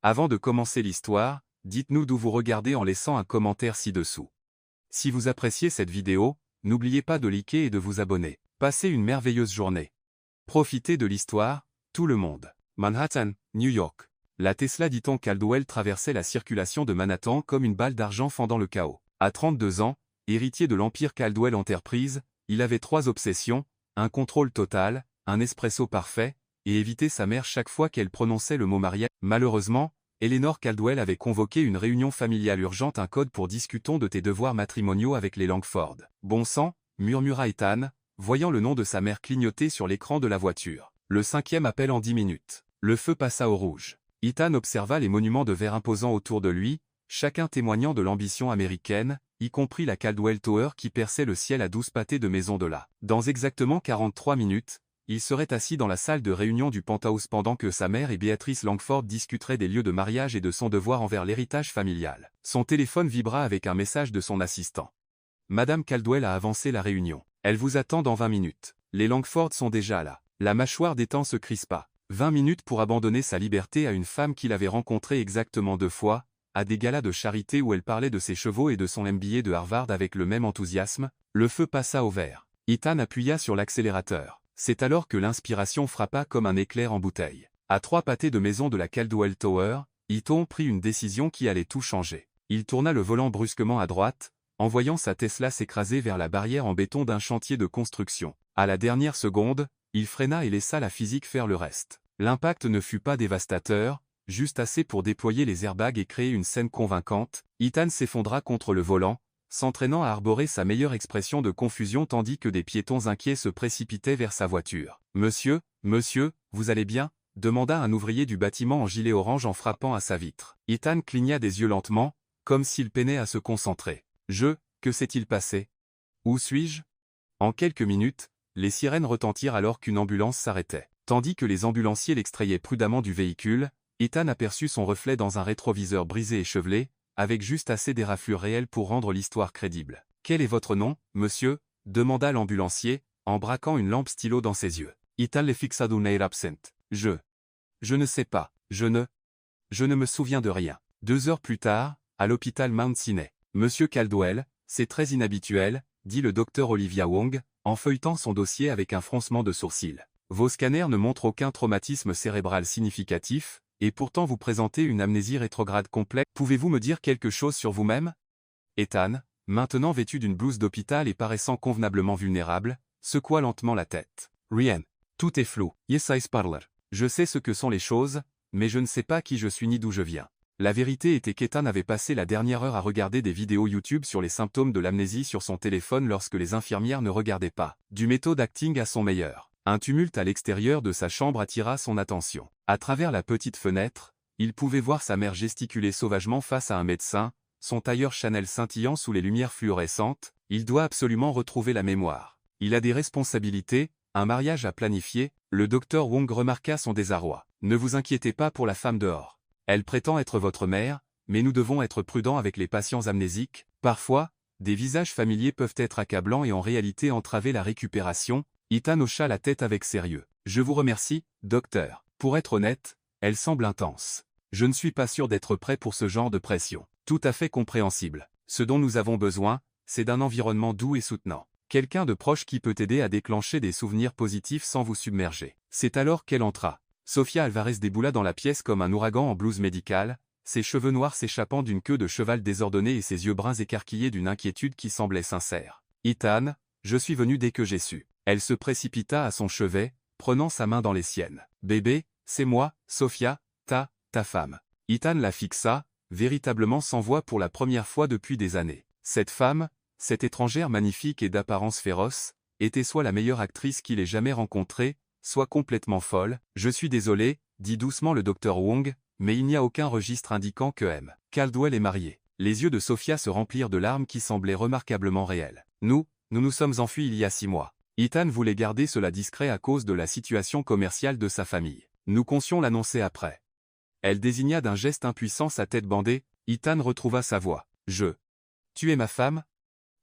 Avant de commencer l'histoire, dites-nous d'où vous regardez en laissant un commentaire ci-dessous. Si vous appréciez cette vidéo, n'oubliez pas de liker et de vous abonner. Passez une merveilleuse journée. Profitez de l'histoire, tout le monde. Manhattan, New York. La Tesla d'Eaton Caldwell traversait la circulation de Manhattan comme une balle d'argent fendant le chaos. À 32 ans, héritier de l'empire Caldwell Enterprise, il avait 3 obsessions, un contrôle total, un espresso parfait, et éviter sa mère chaque fois qu'elle prononçait le mot mariage. Malheureusement, Eleanor Caldwell avait convoqué une réunion familiale urgente. Un code pour discutons de tes devoirs matrimoniaux avec les Langford. Bon sang, murmura Ethan, voyant le nom de sa mère clignoter sur l'écran de la voiture. Le 5e appel en 10 minutes. Le feu passa au rouge. Ethan observa les monuments de verre imposants autour de lui, chacun témoignant de l'ambition américaine, y compris la Caldwell Tower qui perçait le ciel à 12 pâtés de maisons de là. Dans exactement 43 minutes, il serait assis dans la salle de réunion du penthouse pendant que sa mère et Beatrice Langford discuteraient des lieux de mariage et de son devoir envers l'héritage familial. Son téléphone vibra avec un message de son assistant. Madame Caldwell a avancé la réunion. Elle vous attend dans 20 minutes. Les Langford sont déjà là. La mâchoire d'Ethan se crispa. 20 minutes pour abandonner sa liberté à une femme qu'il avait rencontrée exactement 2 fois, à des galas de charité où elle parlait de ses chevaux et de son MBA de Harvard avec le même enthousiasme. Le feu passa au vert. Ethan appuya sur l'accélérateur. C'est alors que l'inspiration frappa comme un éclair en bouteille. À 3 pâtés de maison de la Caldwell Tower, Ethan prit une décision qui allait tout changer. Il tourna le volant brusquement à droite, en voyant sa Tesla s'écraser vers la barrière en béton d'un chantier de construction. À la dernière seconde, il freina et laissa la physique faire le reste. L'impact ne fut pas dévastateur, juste assez pour déployer les airbags et créer une scène convaincante. Ethan s'effondra contre le volant, s'entraînant à arborer sa meilleure expression de confusion tandis que des piétons inquiets se précipitaient vers sa voiture. « Monsieur, vous allez bien ?» demanda un ouvrier du bâtiment en gilet orange en frappant à sa vitre. Ethan cligna des yeux lentement, comme s'il peinait à se concentrer. « Que s'est-il passé? Où suis-je » En quelques minutes, les sirènes retentirent alors qu'une ambulance s'arrêtait. Tandis que les ambulanciers l'extrayaient prudemment du véhicule, Ethan aperçut son reflet dans un rétroviseur brisé et échevelé, avec juste assez d'éraflures réelles pour rendre l'histoire crédible. « Quel est votre nom, monsieur » demanda l'ambulancier, en braquant une lampe stylo dans ses yeux. Ethan le fixa d'un air absent. « Je ne sais pas, je ne me souviens de rien. » 2 heures plus tard, à l'hôpital Mount Sinai. « Monsieur Caldwell, c'est très inhabituel, » dit le docteur Olivia Wong, en feuilletant son dossier avec un froncement de sourcils. « Vos scanners ne montrent aucun traumatisme cérébral significatif, et pourtant vous présentez une amnésie rétrograde complète. Pouvez-vous me dire quelque chose sur vous-même » Ethan, maintenant vêtu d'une blouse d'hôpital et paraissant convenablement vulnérable, secoua lentement la tête. « Rien. Tout est flou. Yes, I parler. Je sais ce que sont les choses, mais je ne sais pas qui je suis ni d'où je viens. » La vérité était qu'Ethan avait passé la dernière heure à regarder des vidéos YouTube sur les symptômes de l'amnésie sur son téléphone lorsque les infirmières ne regardaient pas. Du méthode acting à son meilleur. Un tumulte à l'extérieur de sa chambre attira son attention. À travers la petite fenêtre, il pouvait voir sa mère gesticuler sauvagement face à un médecin, son tailleur Chanel scintillant sous les lumières fluorescentes. Il doit absolument retrouver la mémoire. Il a des responsabilités, un mariage à planifier. Le docteur Wong remarqua son désarroi. Ne vous inquiétez pas pour la femme dehors. Elle prétend être votre mère, mais nous devons être prudents avec les patients amnésiques. Parfois, des visages familiers peuvent être accablants et en réalité entraver la récupération. Ethan hocha la tête avec sérieux. « Je vous remercie, docteur. Pour être honnête, elle semble intense. Je ne suis pas sûr d'être prêt pour ce genre de pression. » Tout à fait compréhensible. Ce dont nous avons besoin, c'est d'un environnement doux et soutenant. Quelqu'un de proche qui peut aider à déclencher des souvenirs positifs sans vous submerger. C'est alors qu'elle entra. Sofia Alvarez déboula dans la pièce comme un ouragan en blouse médicale, ses cheveux noirs s'échappant d'une queue de cheval désordonnée et ses yeux bruns écarquillés d'une inquiétude qui semblait sincère. « Ethan, je suis venu dès que j'ai su. » Elle se précipita à son chevet, prenant sa main dans les siennes. « Bébé, c'est moi, Sofia, ta femme. » Ethan la fixa, véritablement sans voix pour la première fois depuis des années. Cette femme, cette étrangère magnifique et d'apparence féroce, était soit la meilleure actrice qu'il ait jamais rencontrée, soit complètement folle. « Je suis désolé, » dit doucement le docteur Wong, mais il n'y a aucun registre indiquant que M. Caldwell est marié. Les yeux de Sofia se remplirent de larmes qui semblaient remarquablement réelles. « Nous nous sommes enfuis il y a 6 mois. Ethan voulait garder cela discret à cause de la situation commerciale de sa famille. Nous comptions l'annoncer après. » Elle désigna d'un geste impuissant sa tête bandée. Ethan retrouva sa voix. « Tu es ma femme ?»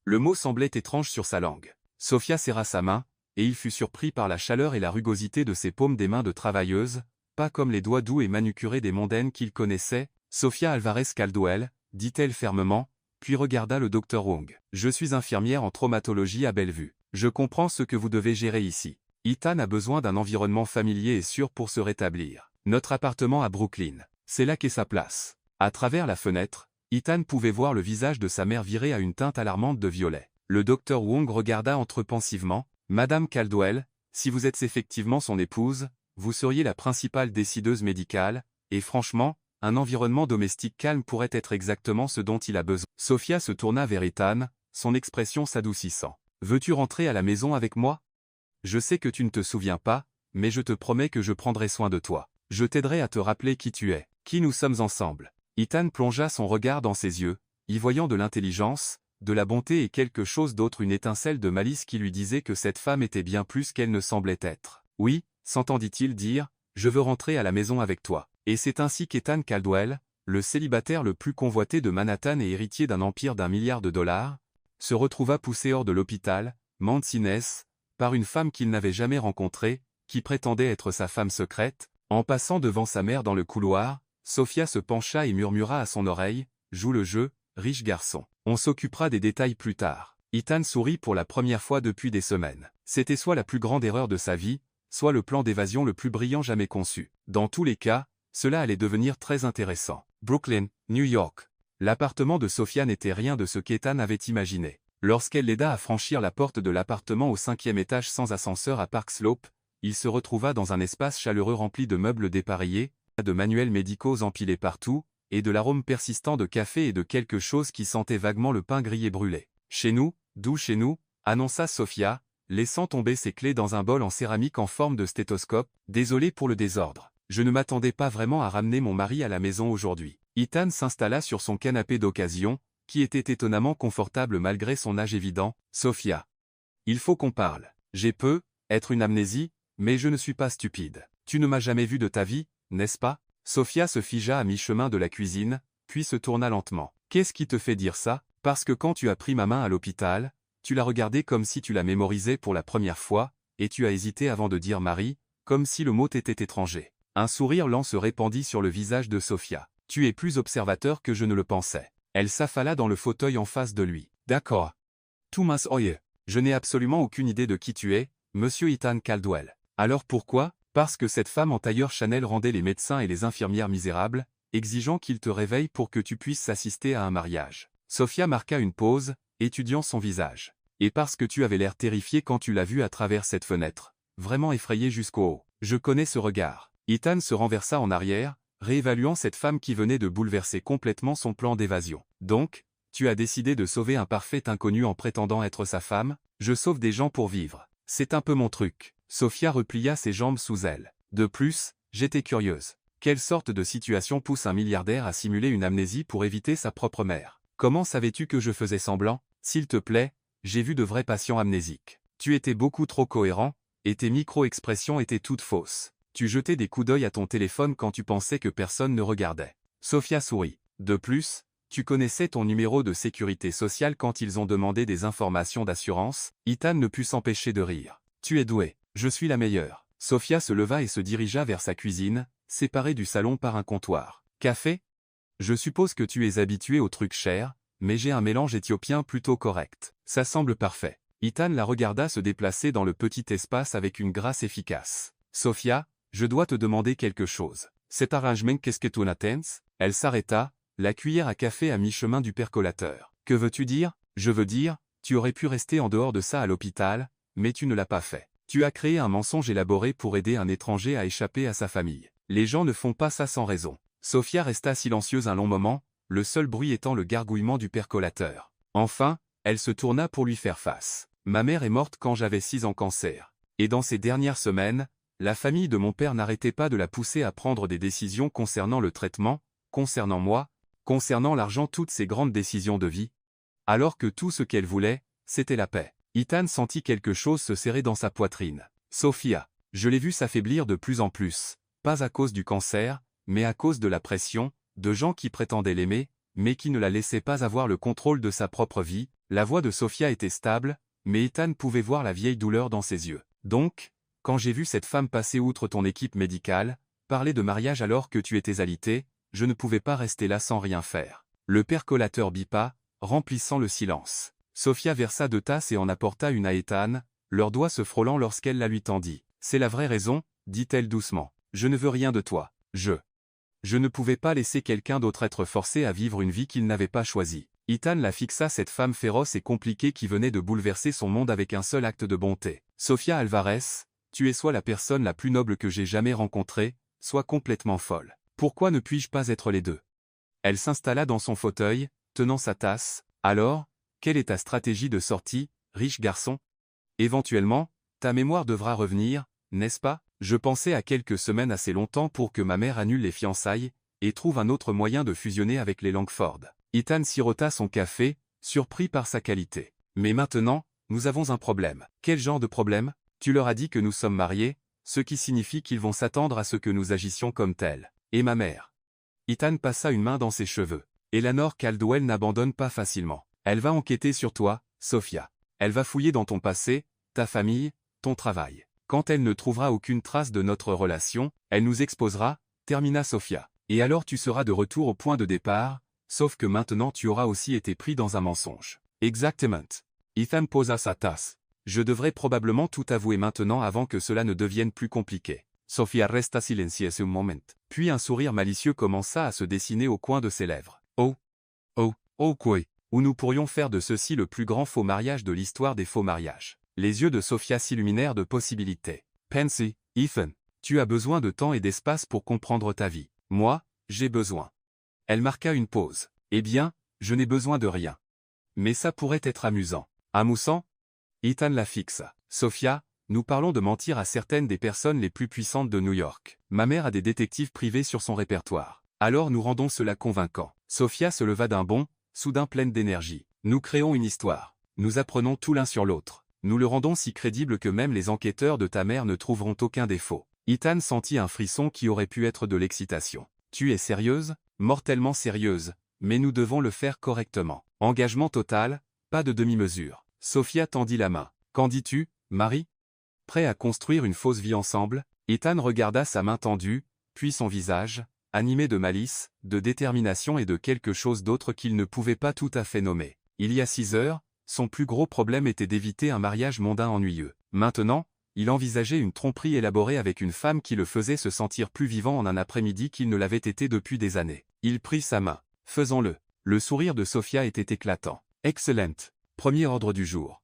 Le mot semblait étrange sur sa langue. Sofia serra sa main, et il fut surpris par la chaleur et la rugosité de ses paumes des mains de travailleuse, pas comme les doigts doux et manucurés des mondaines qu'il connaissait. Sofia Alvarez Caldwell, dit-elle fermement, puis regarda le docteur Wong. Je suis infirmière en traumatologie à Bellevue. Je comprends ce que vous devez gérer ici. Ethan a besoin d'un environnement familier et sûr pour se rétablir. Notre appartement à Brooklyn, c'est là qu'est sa place. À travers la fenêtre, Ethan pouvait voir le visage de sa mère viré à une teinte alarmante de violet. Le docteur Wong regarda entrepensivement. Madame Caldwell, si vous êtes effectivement son épouse, vous seriez la principale décideuse médicale, et franchement, un environnement domestique calme pourrait être exactement ce dont il a besoin. Sofia se tourna vers Ethan, son expression s'adoucissant. Veux-tu rentrer à la maison avec moi? Je sais que tu ne te souviens pas, mais je te promets que je prendrai soin de toi. Je t'aiderai à te rappeler qui tu es, qui nous sommes ensemble. Ethan plongea son regard dans ses yeux, y voyant de l'intelligence, de la bonté et quelque chose d'autre, une étincelle de malice qui lui disait que cette femme était bien plus qu'elle ne semblait être. Oui, s'entendit-il dire, je veux rentrer à la maison avec toi. Et c'est ainsi qu'Ethan Caldwell, le célibataire le plus convoité de Manhattan et héritier d'un empire d'1 milliard de dollars, se retrouva poussé hors de l'hôpital, Mancines, par une femme qu'il n'avait jamais rencontrée, qui prétendait être sa femme secrète. En passant devant sa mère dans le couloir, Sofia se pencha et murmura à son oreille, « Joue le jeu, riche garçon. On s'occupera des détails plus tard. » Ethan sourit pour la première fois depuis des semaines. C'était soit la plus grande erreur de sa vie, soit le plan d'évasion le plus brillant jamais conçu. Dans tous les cas, cela allait devenir très intéressant. Brooklyn, New York. L'appartement de Sofia n'était rien de ce qu'Ethan avait imaginé. Lorsqu'elle l'aida à franchir la porte de l'appartement au 5e étage sans ascenseur à Park Slope, il se retrouva dans un espace chaleureux rempli de meubles dépareillés, de manuels médicaux empilés partout, et de l'arôme persistant de café et de quelque chose qui sentait vaguement le pain grillé brûlé. « Chez nous, d'où chez nous ?» annonça Sofia, laissant tomber ses clés dans un bol en céramique en forme de stéthoscope. « Désolé pour le désordre. Je ne m'attendais pas vraiment à ramener mon mari à la maison aujourd'hui. » Ethan s'installa sur son canapé d'occasion, qui était étonnamment confortable malgré son âge évident. « Sofia. Il faut qu'on parle. J'ai être une amnésie, mais je ne suis pas stupide. Tu ne m'as jamais vu de ta vie, n'est-ce pas ?» Sofia se figea à mi-chemin de la cuisine, puis se tourna lentement. « Qu'est-ce qui te fait dire ça? Parce que quand tu as pris ma main à l'hôpital, tu l'as regardée comme si tu la mémorisais pour la première fois, et tu as hésité avant de dire Marie, comme si le mot t'était étranger. » Un sourire lent se répandit sur le visage de Sofia. « Tu es plus observateur que je ne le pensais. » Elle s'affala dans le fauteuil en face de lui. « D'accord. Thomas Hoyer. Je n'ai absolument aucune idée de qui tu es, monsieur Ethan Caldwell. Alors pourquoi? Parce que cette femme en tailleur Chanel rendait les médecins et les infirmières misérables, exigeant qu'ils te réveillent pour que tu puisses assister à un mariage. » Sofia marqua une pause, étudiant son visage. « Et parce que tu avais l'air terrifié quand tu l'as vue à travers cette fenêtre. Vraiment effrayé jusqu'au haut. Je connais ce regard. » Ethan se renversa en arrière, réévaluant cette femme qui venait de bouleverser complètement son plan d'évasion. « Donc, tu as décidé de sauver un parfait inconnu en prétendant être sa femme? Je sauve des gens pour vivre. C'est un peu mon truc. » Sofia replia ses jambes sous elle. « De plus, j'étais curieuse. Quelle sorte de situation pousse un milliardaire à simuler une amnésie pour éviter sa propre mère? Comment savais-tu que je faisais semblant? S'il te plaît, j'ai vu de vrais patients amnésiques. Tu étais beaucoup trop cohérent, et tes micro-expressions étaient toutes fausses. Tu jetais des coups d'œil à ton téléphone quand tu pensais que personne ne regardait. » Sofia sourit. « De plus, tu connaissais ton numéro de sécurité sociale quand ils ont demandé des informations d'assurance. » Ethan ne put s'empêcher de rire. « Tu es doué. Je suis la meilleure. » Sofia se leva et se dirigea vers sa cuisine, séparée du salon par un comptoir. « Café? Je suppose que tu es habitué aux trucs chers, mais j'ai un mélange éthiopien plutôt correct. Ça semble parfait. » Ethan la regarda se déplacer dans le petit espace avec une grâce efficace. « Sofia, je dois te demander quelque chose. Cet arrangement, qu'est-ce que tu n'attends? » Elle s'arrêta, la cuillère à café à mi-chemin du percolateur. « Que veux-tu dire? » « Je veux dire, tu aurais pu rester en dehors de ça à l'hôpital, mais tu ne l'as pas fait. Tu as créé un mensonge élaboré pour aider un étranger à échapper à sa famille. Les gens ne font pas ça sans raison. » Sofia resta silencieuse un long moment, le seul bruit étant le gargouillement du percolateur. Enfin, elle se tourna pour lui faire face. « Ma mère est morte quand j'avais 6 ans cancer. Et dans ces dernières semaines, la famille de mon père n'arrêtait pas de la pousser à prendre des décisions concernant le traitement, concernant moi, concernant l'argent, toutes ces grandes décisions de vie. Alors que tout ce qu'elle voulait, c'était la paix. » Ethan sentit quelque chose se serrer dans sa poitrine. « Sofia, je l'ai vue s'affaiblir de plus en plus, pas à cause du cancer, mais à cause de la pression, de gens qui prétendaient l'aimer, mais qui ne la laissaient pas avoir le contrôle de sa propre vie. » La voix de Sofia était stable, mais Ethan pouvait voir la vieille douleur dans ses yeux. « Donc, quand j'ai vu cette femme passer outre ton équipe médicale, parler de mariage alors que tu étais alité, je ne pouvais pas rester là sans rien faire. Le percolateur bipa, remplissant le silence. Sophia versa 2 tasses et en apporta une à Ethan, leurs doigts se frôlant lorsqu'elle la lui tendit. C'est la vraie raison, dit-elle doucement. Je ne veux rien de toi. Je ne pouvais pas laisser quelqu'un d'autre être forcé à vivre une vie qu'il n'avait pas choisie. Ethan la fixa, cette femme féroce et compliquée qui venait de bouleverser son monde avec un seul acte de bonté. Sofia Alvarez, tu es soit la personne la plus noble que j'ai jamais rencontrée, soit complètement folle. Pourquoi ne puis-je pas être les deux? Elle s'installa dans son fauteuil, tenant sa tasse. Alors, quelle est ta stratégie de sortie, riche garçon? Éventuellement, ta mémoire devra revenir, n'est-ce pas? Je pensais à quelques semaines assez longtemps pour que ma mère annule les fiançailles, et trouve un autre moyen de fusionner avec les Langford. Ethan sirota son café, surpris par sa qualité. Mais maintenant, nous avons un problème. Quel genre de problème? Tu leur as dit que nous sommes mariés, ce qui signifie qu'ils vont s'attendre à ce que nous agissions comme tels. Et ma mère? Ethan passa une main dans ses cheveux. Eleanor Caldwell n'abandonne pas facilement. Elle va enquêter sur toi, Sophia. Elle va fouiller dans ton passé, ta famille, ton travail. Quand elle ne trouvera aucune trace de notre relation, elle nous exposera, termina Sophia. Et alors tu seras de retour au point de départ, sauf que maintenant tu auras aussi été pris dans un mensonge. Exactement. Ethan posa sa tasse. Je devrais probablement tout avouer maintenant avant que cela ne devienne plus compliqué. Sophia resta silencieuse un moment. Puis un sourire malicieux commença à se dessiner au coin de ses lèvres. Oh quoi. Ou nous pourrions faire de ceci le plus grand faux mariage de l'histoire des faux mariages. Les yeux de Sophia s'illuminèrent de possibilités. Pansy, Ethan, tu as besoin de temps et d'espace pour comprendre ta vie. Moi, j'ai besoin. Elle marqua une pause. Eh bien, je n'ai besoin de rien. Mais ça pourrait être amusant. Amusant? Ethan la fixa. Sophia, nous parlons de mentir à certaines des personnes les plus puissantes de New York. Ma mère a des détectives privés sur son répertoire. Alors nous rendons cela convaincant. Sophia se leva d'un bond, soudain pleine d'énergie. Nous créons une histoire. Nous apprenons tout l'un sur l'autre. Nous le rendons si crédible que même les enquêteurs de ta mère ne trouveront aucun défaut. Ethan sentit un frisson qui aurait pu être de l'excitation. Tu es sérieuse? Mortellement sérieuse, mais nous devons le faire correctement. Engagement total, pas de demi-mesure. Sophia tendit la main. Qu'en dis-tu, Marie? Prêt à construire une fausse vie ensemble? Ethan regarda sa main tendue, puis son visage, animé de malice, de détermination et de quelque chose d'autre qu'il ne pouvait pas tout à fait nommer. Il y a 6 heures, son plus gros problème était d'éviter un mariage mondain ennuyeux. Maintenant, il envisageait une tromperie élaborée avec une femme qui le faisait se sentir plus vivant en un après-midi qu'il ne l'avait été depuis des années. Il prit sa main. Faisons-le. Le sourire de Sophia était éclatant. Excellent. Premier ordre du jour.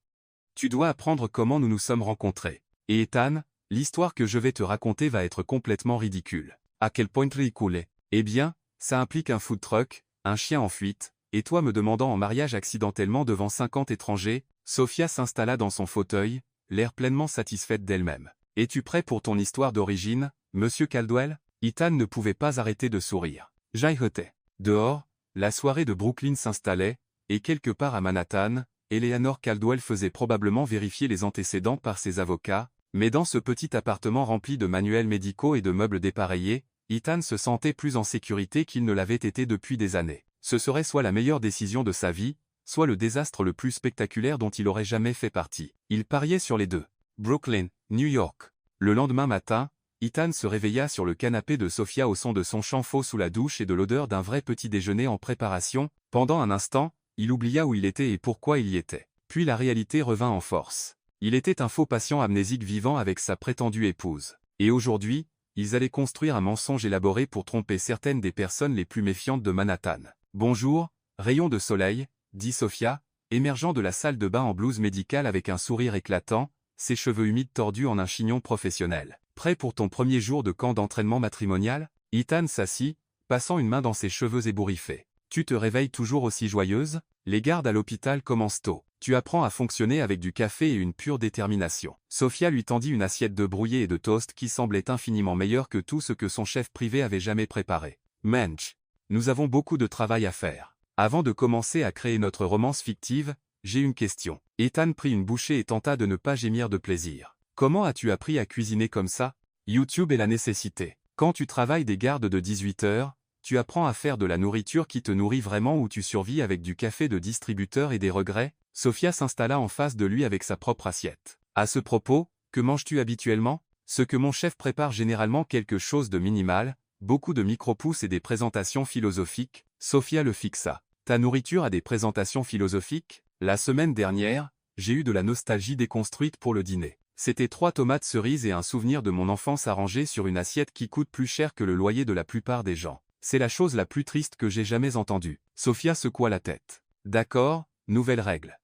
Tu dois apprendre comment nous nous sommes rencontrés. Et Ethan, l'histoire que je vais te raconter va être complètement ridicule. À quel point ridicule? Eh bien, ça implique un food truck, un chien en fuite, et toi me demandant en mariage accidentellement devant 50 étrangers. Sophia s'installa dans son fauteuil, l'air pleinement satisfaite d'elle-même. Es-tu prêt pour ton histoire d'origine, monsieur Caldwell? Ethan ne pouvait pas arrêter de sourire. J'ailletais. Dehors, la soirée de Brooklyn s'installait, et quelque part à Manhattan, Eleanor Caldwell faisait probablement vérifier les antécédents par ses avocats, mais dans ce petit appartement rempli de manuels médicaux et de meubles dépareillés, Ethan se sentait plus en sécurité qu'il ne l'avait été depuis des années. Ce serait soit la meilleure décision de sa vie, soit le désastre le plus spectaculaire dont il aurait jamais fait partie. Il pariait sur les deux. Brooklyn, New York. Le lendemain matin, Ethan se réveilla sur le canapé de Sophia au son de son chant faux sous la douche et de l'odeur d'un vrai petit déjeuner en préparation. Pendant un instant, il oublia où il était et pourquoi il y était. Puis la réalité revint en force. Il était un faux patient amnésique vivant avec sa prétendue épouse. Et aujourd'hui, ils allaient construire un mensonge élaboré pour tromper certaines des personnes les plus méfiantes de Manhattan. Bonjour, rayon de soleil, dit Sophia, émergeant de la salle de bain en blouse médicale avec un sourire éclatant, ses cheveux humides tordus en un chignon professionnel. Prêt pour ton premier jour de camp d'entraînement matrimonial? Ethan s'assit, passant une main dans ses cheveux ébouriffés. Tu te réveilles toujours aussi joyeuse? Les gardes à l'hôpital commencent tôt. Tu apprends à fonctionner avec du café et une pure détermination. Sophia lui tendit une assiette de brouillé et de toast qui semblait infiniment meilleure que tout ce que son chef privé avait jamais préparé. Mensch, nous avons beaucoup de travail à faire. Avant de commencer à créer notre romance fictive, j'ai une question. Ethan prit une bouchée et tenta de ne pas gémir de plaisir. Comment as-tu appris à cuisiner comme ça? YouTube est la nécessité. Quand tu travailles des gardes de 18 heures, tu apprends à faire de la nourriture qui te nourrit vraiment ou tu survis avec du café de distributeur et des regrets? Sophia s'installa en face de lui avec sa propre assiette. À ce propos, que manges-tu habituellement? Ce que mon chef prépare généralement quelque chose de minimal, beaucoup de micro-pousses et des présentations philosophiques, Sophia le fixa. Ta nourriture a des présentations philosophiques? La semaine dernière, j'ai eu de la nostalgie déconstruite pour le dîner. C'était 3 tomates cerises et un souvenir de mon enfance arrangé sur une assiette qui coûte plus cher que le loyer de la plupart des gens. C'est la chose la plus triste que j'ai jamais entendue. Sophia secoua la tête. D'accord, nouvelle règle.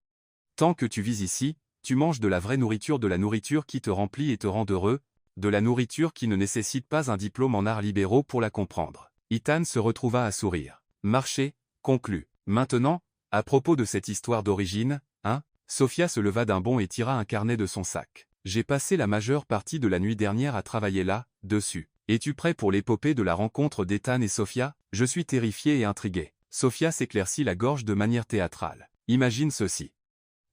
Tant que tu vis ici, tu manges de la vraie nourriture, de la nourriture qui te remplit et te rend heureux, de la nourriture qui ne nécessite pas un diplôme en arts libéraux pour la comprendre. Ethan se retrouva à sourire. Marché, conclu. Maintenant, à propos de cette histoire d'origine, hein? Sophia se leva d'un bond et tira un carnet de son sac. J'ai passé la majeure partie de la nuit dernière à travailler là, dessus. Es-tu prêt pour l'épopée de la rencontre d'Ethan et Sophia? Je suis terrifié et intrigué. Sophia s'éclaircit la gorge de manière théâtrale. Imagine ceci.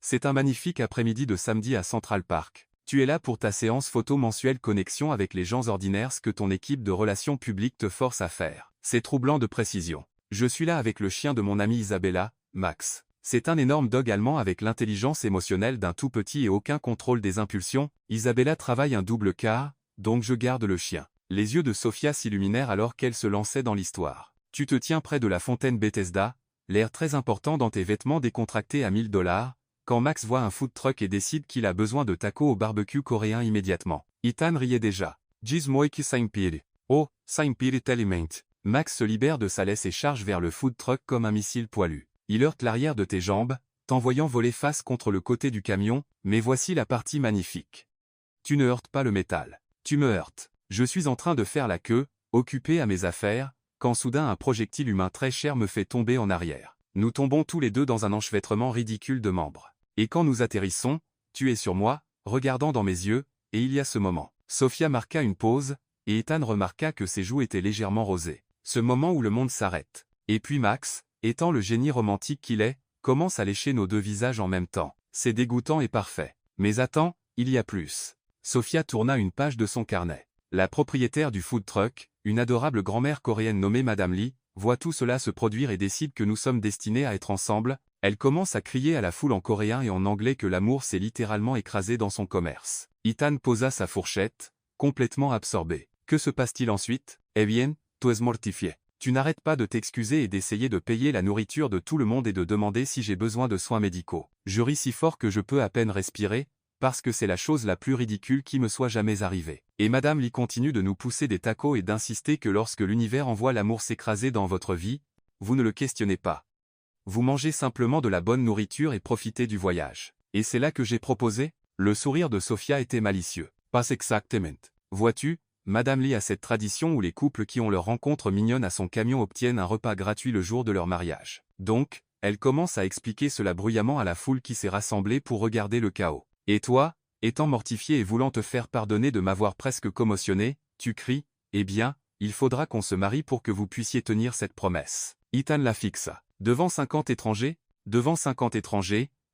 C'est un magnifique après-midi de samedi à Central Park. Tu es là pour ta séance photo mensuelle connexion avec les gens ordinaires, ce que ton équipe de relations publiques te force à faire. C'est troublant de précision. Je suis là avec le chien de mon amie Isabella, Max. C'est un énorme dog allemand avec l'intelligence émotionnelle d'un tout petit et aucun contrôle des impulsions. Isabella travaille un double quart, donc je garde le chien. Les yeux de Sophia s'illuminèrent alors qu'elle se lançait dans l'histoire. Tu te tiens près de la fontaine Bethesda, l'air très important dans tes vêtements décontractés à $1000, quand Max voit un food truck et décide qu'il a besoin de tacos au barbecue coréen immédiatement. Ethan riait déjà. Jiz moi qui Saint-Pierre. Oh, Saint-Pierre element. Max se libère de sa laisse et charge vers le food truck comme un missile poilu. Il heurte l'arrière de tes jambes, t'envoyant voler face contre le côté du camion, mais voici la partie magnifique. Tu ne heurtes pas le métal. Tu me heurtes. Je suis en train de faire la queue, occupé à mes affaires, quand soudain un projectile humain très cher me fait tomber en arrière. Nous tombons tous les deux dans un enchevêtrement ridicule de membres. Et quand nous atterrissons, tu es sur moi, regardant dans mes yeux, et il y a ce moment. Sophia marqua une pause, et Ethan remarqua que ses joues étaient légèrement rosées. Ce moment où le monde s'arrête. Et puis Max, étant le génie romantique qu'il est, commence à lécher nos deux visages en même temps. C'est dégoûtant et parfait. Mais attends, il y a plus. Sophia tourna une page de son carnet. La propriétaire du food truck, une adorable grand-mère coréenne nommée Madame Lee, voit tout cela se produire et décide que nous sommes destinés à être ensemble. Elle commence à crier à la foule en coréen et en anglais que l'amour s'est littéralement écrasé dans son commerce. Ethan posa sa fourchette, complètement absorbé. Que se passe-t-il ensuite? Eh bien, tu es mortifié. Tu n'arrêtes pas de t'excuser et d'essayer de payer la nourriture de tout le monde et de demander si j'ai besoin de soins médicaux. Je ris si fort que je peux à peine respirer, parce que c'est la chose la plus ridicule qui me soit jamais arrivée. Et Madame Lee continue de nous pousser des tacos et d'insister que lorsque l'univers envoie l'amour s'écraser dans votre vie, vous ne le questionnez pas. Vous mangez simplement de la bonne nourriture et profitez du voyage. Et c'est là que j'ai proposé? Le sourire de Sophia était malicieux. Pas exactement. Vois-tu, Madame Lee a cette tradition où les couples qui ont leur rencontre mignonne à son camion obtiennent un repas gratuit le jour de leur mariage. Donc, elle commence à expliquer cela bruyamment à la foule qui s'est rassemblée pour regarder le chaos. Et toi, étant mortifié et voulant te faire pardonner de m'avoir presque commotionné, tu cries, eh bien, il faudra qu'on se marie pour que vous puissiez tenir cette promesse. Ethan la fixa. Devant 50 étrangers,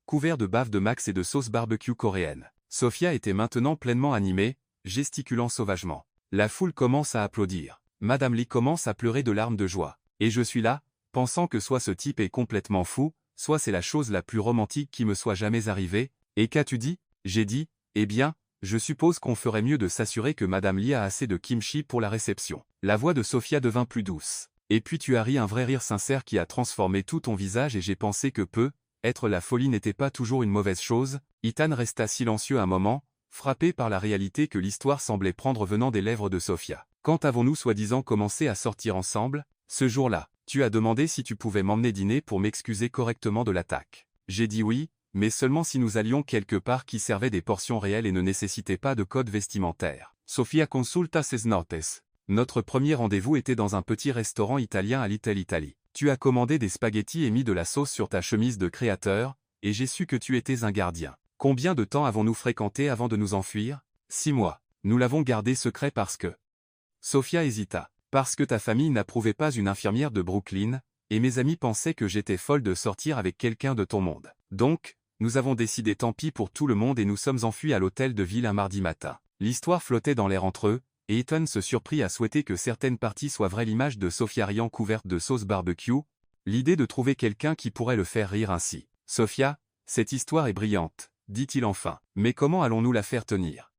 couverts de bave de Max et de sauce barbecue coréenne. Sophia était maintenant pleinement animée, gesticulant sauvagement. La foule commence à applaudir. Madame Lee commence à pleurer de larmes de joie. Et je suis là, pensant que soit ce type est complètement fou, soit c'est la chose la plus romantique qui me soit jamais arrivée. Et qu'as-tu dit? J'ai dit, eh bien, je suppose qu'on ferait mieux de s'assurer que Madame Lee a assez de kimchi pour la réception. La voix de Sophia devint plus douce. Et puis tu as ri un vrai rire sincère qui a transformé tout ton visage et j'ai pensé que être la folie n'était pas toujours une mauvaise chose. Ethan resta silencieux un moment, frappé par la réalité que l'histoire semblait prendre venant des lèvres de Sophia. Quand avons-nous soi-disant commencé à sortir ensemble? Ce jour-là, tu as demandé si tu pouvais m'emmener dîner pour m'excuser correctement de l'attaque. J'ai dit oui, mais seulement si nous allions quelque part qui servait des portions réelles et ne nécessitait pas de code vestimentaire. Sophia consulta ses notes. Notre premier rendez-vous était dans un petit restaurant italien à Little Italy. Tu as commandé des spaghettis et mis de la sauce sur ta chemise de créateur, et j'ai su que tu étais un gardien. Combien de temps avons-nous fréquenté avant de nous enfuir? 6 mois. Nous l'avons gardé secret parce que... Sophia hésita. Parce que ta famille n'approuvait pas une infirmière de Brooklyn, et mes amis pensaient que j'étais folle de sortir avec quelqu'un de ton monde. Donc, nous avons décidé tant pis pour tout le monde et nous sommes enfuis à l'hôtel de ville un mardi matin. L'histoire flottait dans l'air entre eux, et Ethan se surprit à souhaiter que certaines parties soient vraies. L'image de Sophia riant couverte de sauce barbecue, l'idée de trouver quelqu'un qui pourrait le faire rire ainsi. Sophia, cette histoire est brillante, dit-il enfin. Mais comment allons-nous la faire tenir?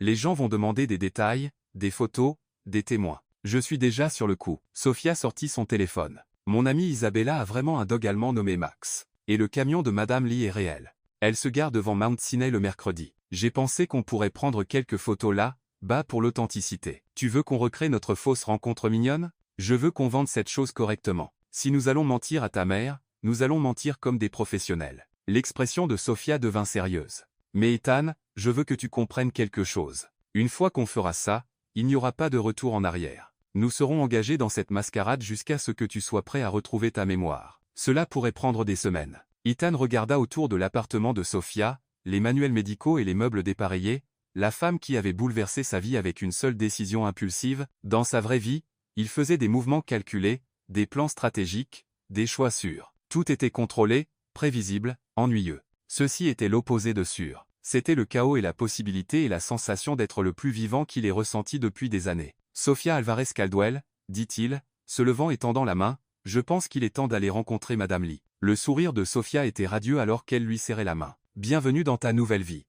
Les gens vont demander des détails, des photos, des témoins. Je suis déjà sur le coup. Sofia sortit son téléphone. Mon amie Isabella a vraiment un dog allemand nommé Max. Et le camion de Madame Lee est réel. Elle se gare devant Mount Sinai le mercredi. J'ai pensé qu'on pourrait prendre quelques photos là, bas pour l'authenticité. Tu veux qu'on recrée notre fausse rencontre mignonne? Je veux qu'on vende cette chose correctement. Si nous allons mentir à ta mère, nous allons mentir comme des professionnels. L'expression de Sofia devint sérieuse. Mais Ethan, je veux que tu comprennes quelque chose. Une fois qu'on fera ça, il n'y aura pas de retour en arrière. Nous serons engagés dans cette mascarade jusqu'à ce que tu sois prêt à retrouver ta mémoire. Cela pourrait prendre des semaines. Ethan regarda autour de l'appartement de Sofia, les manuels médicaux et les meubles dépareillés, la femme qui avait bouleversé sa vie avec une seule décision impulsive. Dans sa vraie vie, il faisait des mouvements calculés, des plans stratégiques, des choix sûrs. Tout était contrôlé, prévisible, ennuyeux. Ceci était l'opposé de sûr. C'était le chaos et la possibilité et la sensation d'être le plus vivant qu'il ait ressenti depuis des années. Sofia Alvarez Caldwell, dit-il, se levant et tendant la main, je pense qu'il est temps d'aller rencontrer Madame Lee. Le sourire de Sofia était radieux alors qu'elle lui serrait la main. Bienvenue dans ta nouvelle vie.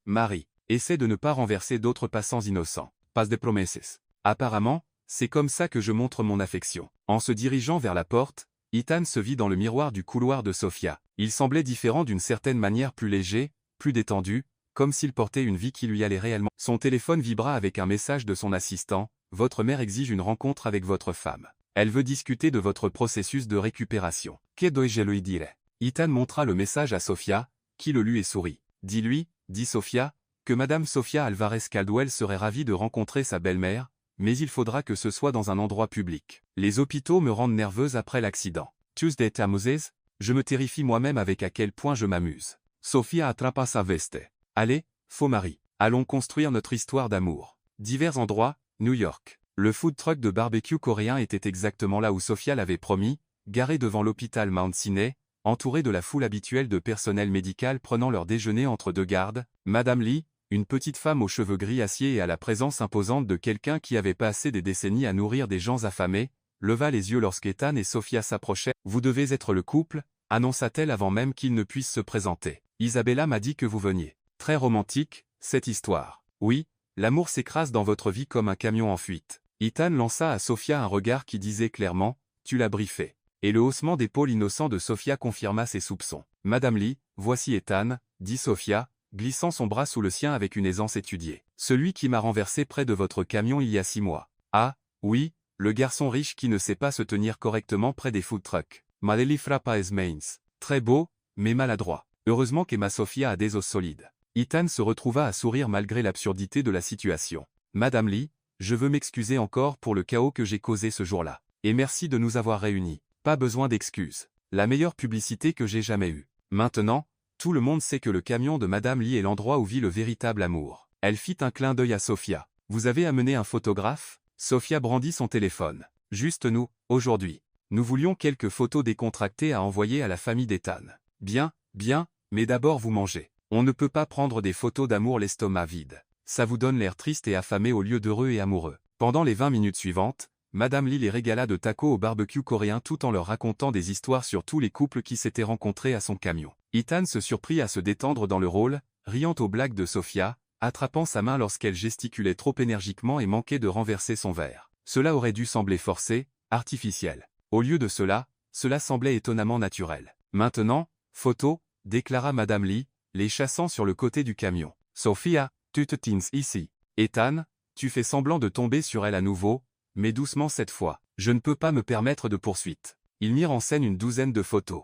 Marie, essaie de ne pas renverser d'autres passants innocents. Pas de promesses. Apparemment, c'est comme ça que je montre mon affection. En se dirigeant vers la porte, Ethan se vit dans le miroir du couloir de Sofia. Il semblait différent d'une certaine manière, plus léger, plus détendu, comme s'il portait une vie qui lui allait réellement. Son téléphone vibra avec un message de son assistant. Votre mère exige une rencontre avec votre femme. Elle veut discuter de votre processus de récupération. Que dois-je lui dire? Ethan montra le message à Sofia, qui le lut et sourit. Dis-lui, dit Sofia, que Madame Sofia Alvarez Caldwell serait ravie de rencontrer sa belle-mère, mais il faudra que ce soit dans un endroit public. Les hôpitaux me rendent nerveuse après l'accident. Tuesday t'amuses? Je me terrifie moi-même avec à quel point je m'amuse. Sofia attrapa sa veste. Allez, faux mari. Allons construire notre histoire d'amour. Divers endroits, New York. Le food truck de barbecue coréen était exactement là où Sofia l'avait promis, garé devant l'hôpital Mount Sinai, entouré de la foule habituelle de personnel médical prenant leur déjeuner entre deux gardes. Madame Lee, une petite femme aux cheveux gris acier et à la présence imposante de quelqu'un qui avait passé des décennies à nourrir des gens affamés, leva les yeux lorsqu'Ethan et Sofia s'approchaient. Vous devez être le couple, annonça-t-elle avant même qu'ils ne puissent se présenter. Isabella m'a dit que vous veniez. Très romantique, cette histoire. Oui, l'amour s'écrase dans votre vie comme un camion en fuite. Ethan lança à Sofia un regard qui disait clairement, tu l'as briefé. Et le haussement d'épaule innocent de Sofia confirma ses soupçons. Madame Lee, voici Ethan, dit Sofia, glissant son bras sous le sien avec une aisance étudiée. Celui qui m'a renversé près de votre camion il y a 6 mois. Ah, oui, le garçon riche qui ne sait pas se tenir correctement près des food trucks. Madeli frappa es mains. Très beau, mais maladroit. Heureusement qu'Emma Sofia a des os solides. Ethan se retrouva à sourire malgré l'absurdité de la situation. Madame Lee, je veux m'excuser encore pour le chaos que j'ai causé ce jour-là. Et merci de nous avoir réunis. Pas besoin d'excuses. La meilleure publicité que j'ai jamais eue. Maintenant, tout le monde sait que le camion de Madame Lee est l'endroit où vit le véritable amour. Elle fit un clin d'œil à Sofia. Vous avez amené un photographe? Sofia brandit son téléphone. Juste nous, aujourd'hui. Nous voulions quelques photos décontractées à envoyer à la famille d'Ethan. Bien, bien, mais d'abord vous mangez. On ne peut pas prendre des photos d'amour l'estomac vide. Ça vous donne l'air triste et affamé au lieu d'heureux et amoureux. Pendant les 20 minutes suivantes, Madame Lee les régala de tacos au barbecue coréen tout en leur racontant des histoires sur tous les couples qui s'étaient rencontrés à son camion. Ethan se surprit à se détendre dans le rôle, riant aux blagues de Sofia, attrapant sa main lorsqu'elle gesticulait trop énergiquement et manquait de renverser son verre. Cela aurait dû sembler forcé, artificiel. Au lieu de cela, cela semblait étonnamment naturel. Maintenant, photo, déclara Madame Lee, les chassant sur le côté du camion. Sophia, tu te tiens ici. Ethan, tu fais semblant de tomber sur elle à nouveau, mais doucement cette fois. Je ne peux pas me permettre de poursuite. Ils mirent en scène une douzaine de photos.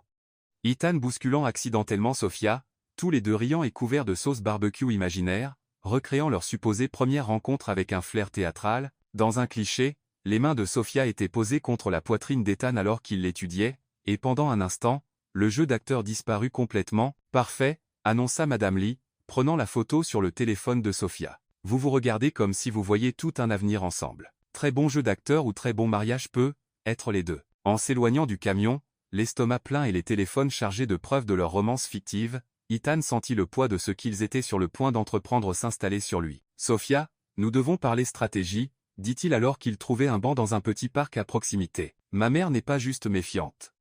Ethan bousculant accidentellement Sofia, tous les deux riant et couverts de sauce barbecue imaginaire, recréant leur supposée première rencontre avec un flair théâtral. Dans un cliché, les mains de Sofia étaient posées contre la poitrine d'Ethan alors qu'il l'étudiait, et pendant un instant, le jeu d'acteur disparut complètement. Parfait, annonça Madame Lee, prenant la photo sur le téléphone de Sofia. Vous vous regardez comme si vous voyiez tout un avenir ensemble. Très bon jeu d'acteur ou très bon mariage peut être les deux. En s'éloignant du camion, l'estomac plein et les téléphones chargés de preuves de leur romance fictive, Ethan sentit le poids de ce qu'ils étaient sur le point d'entreprendre s'installer sur lui. Sofia, nous devons parler stratégie, dit-il alors qu'il trouvait un banc dans un petit parc à proximité. Ma mère n'est pas juste méfiante.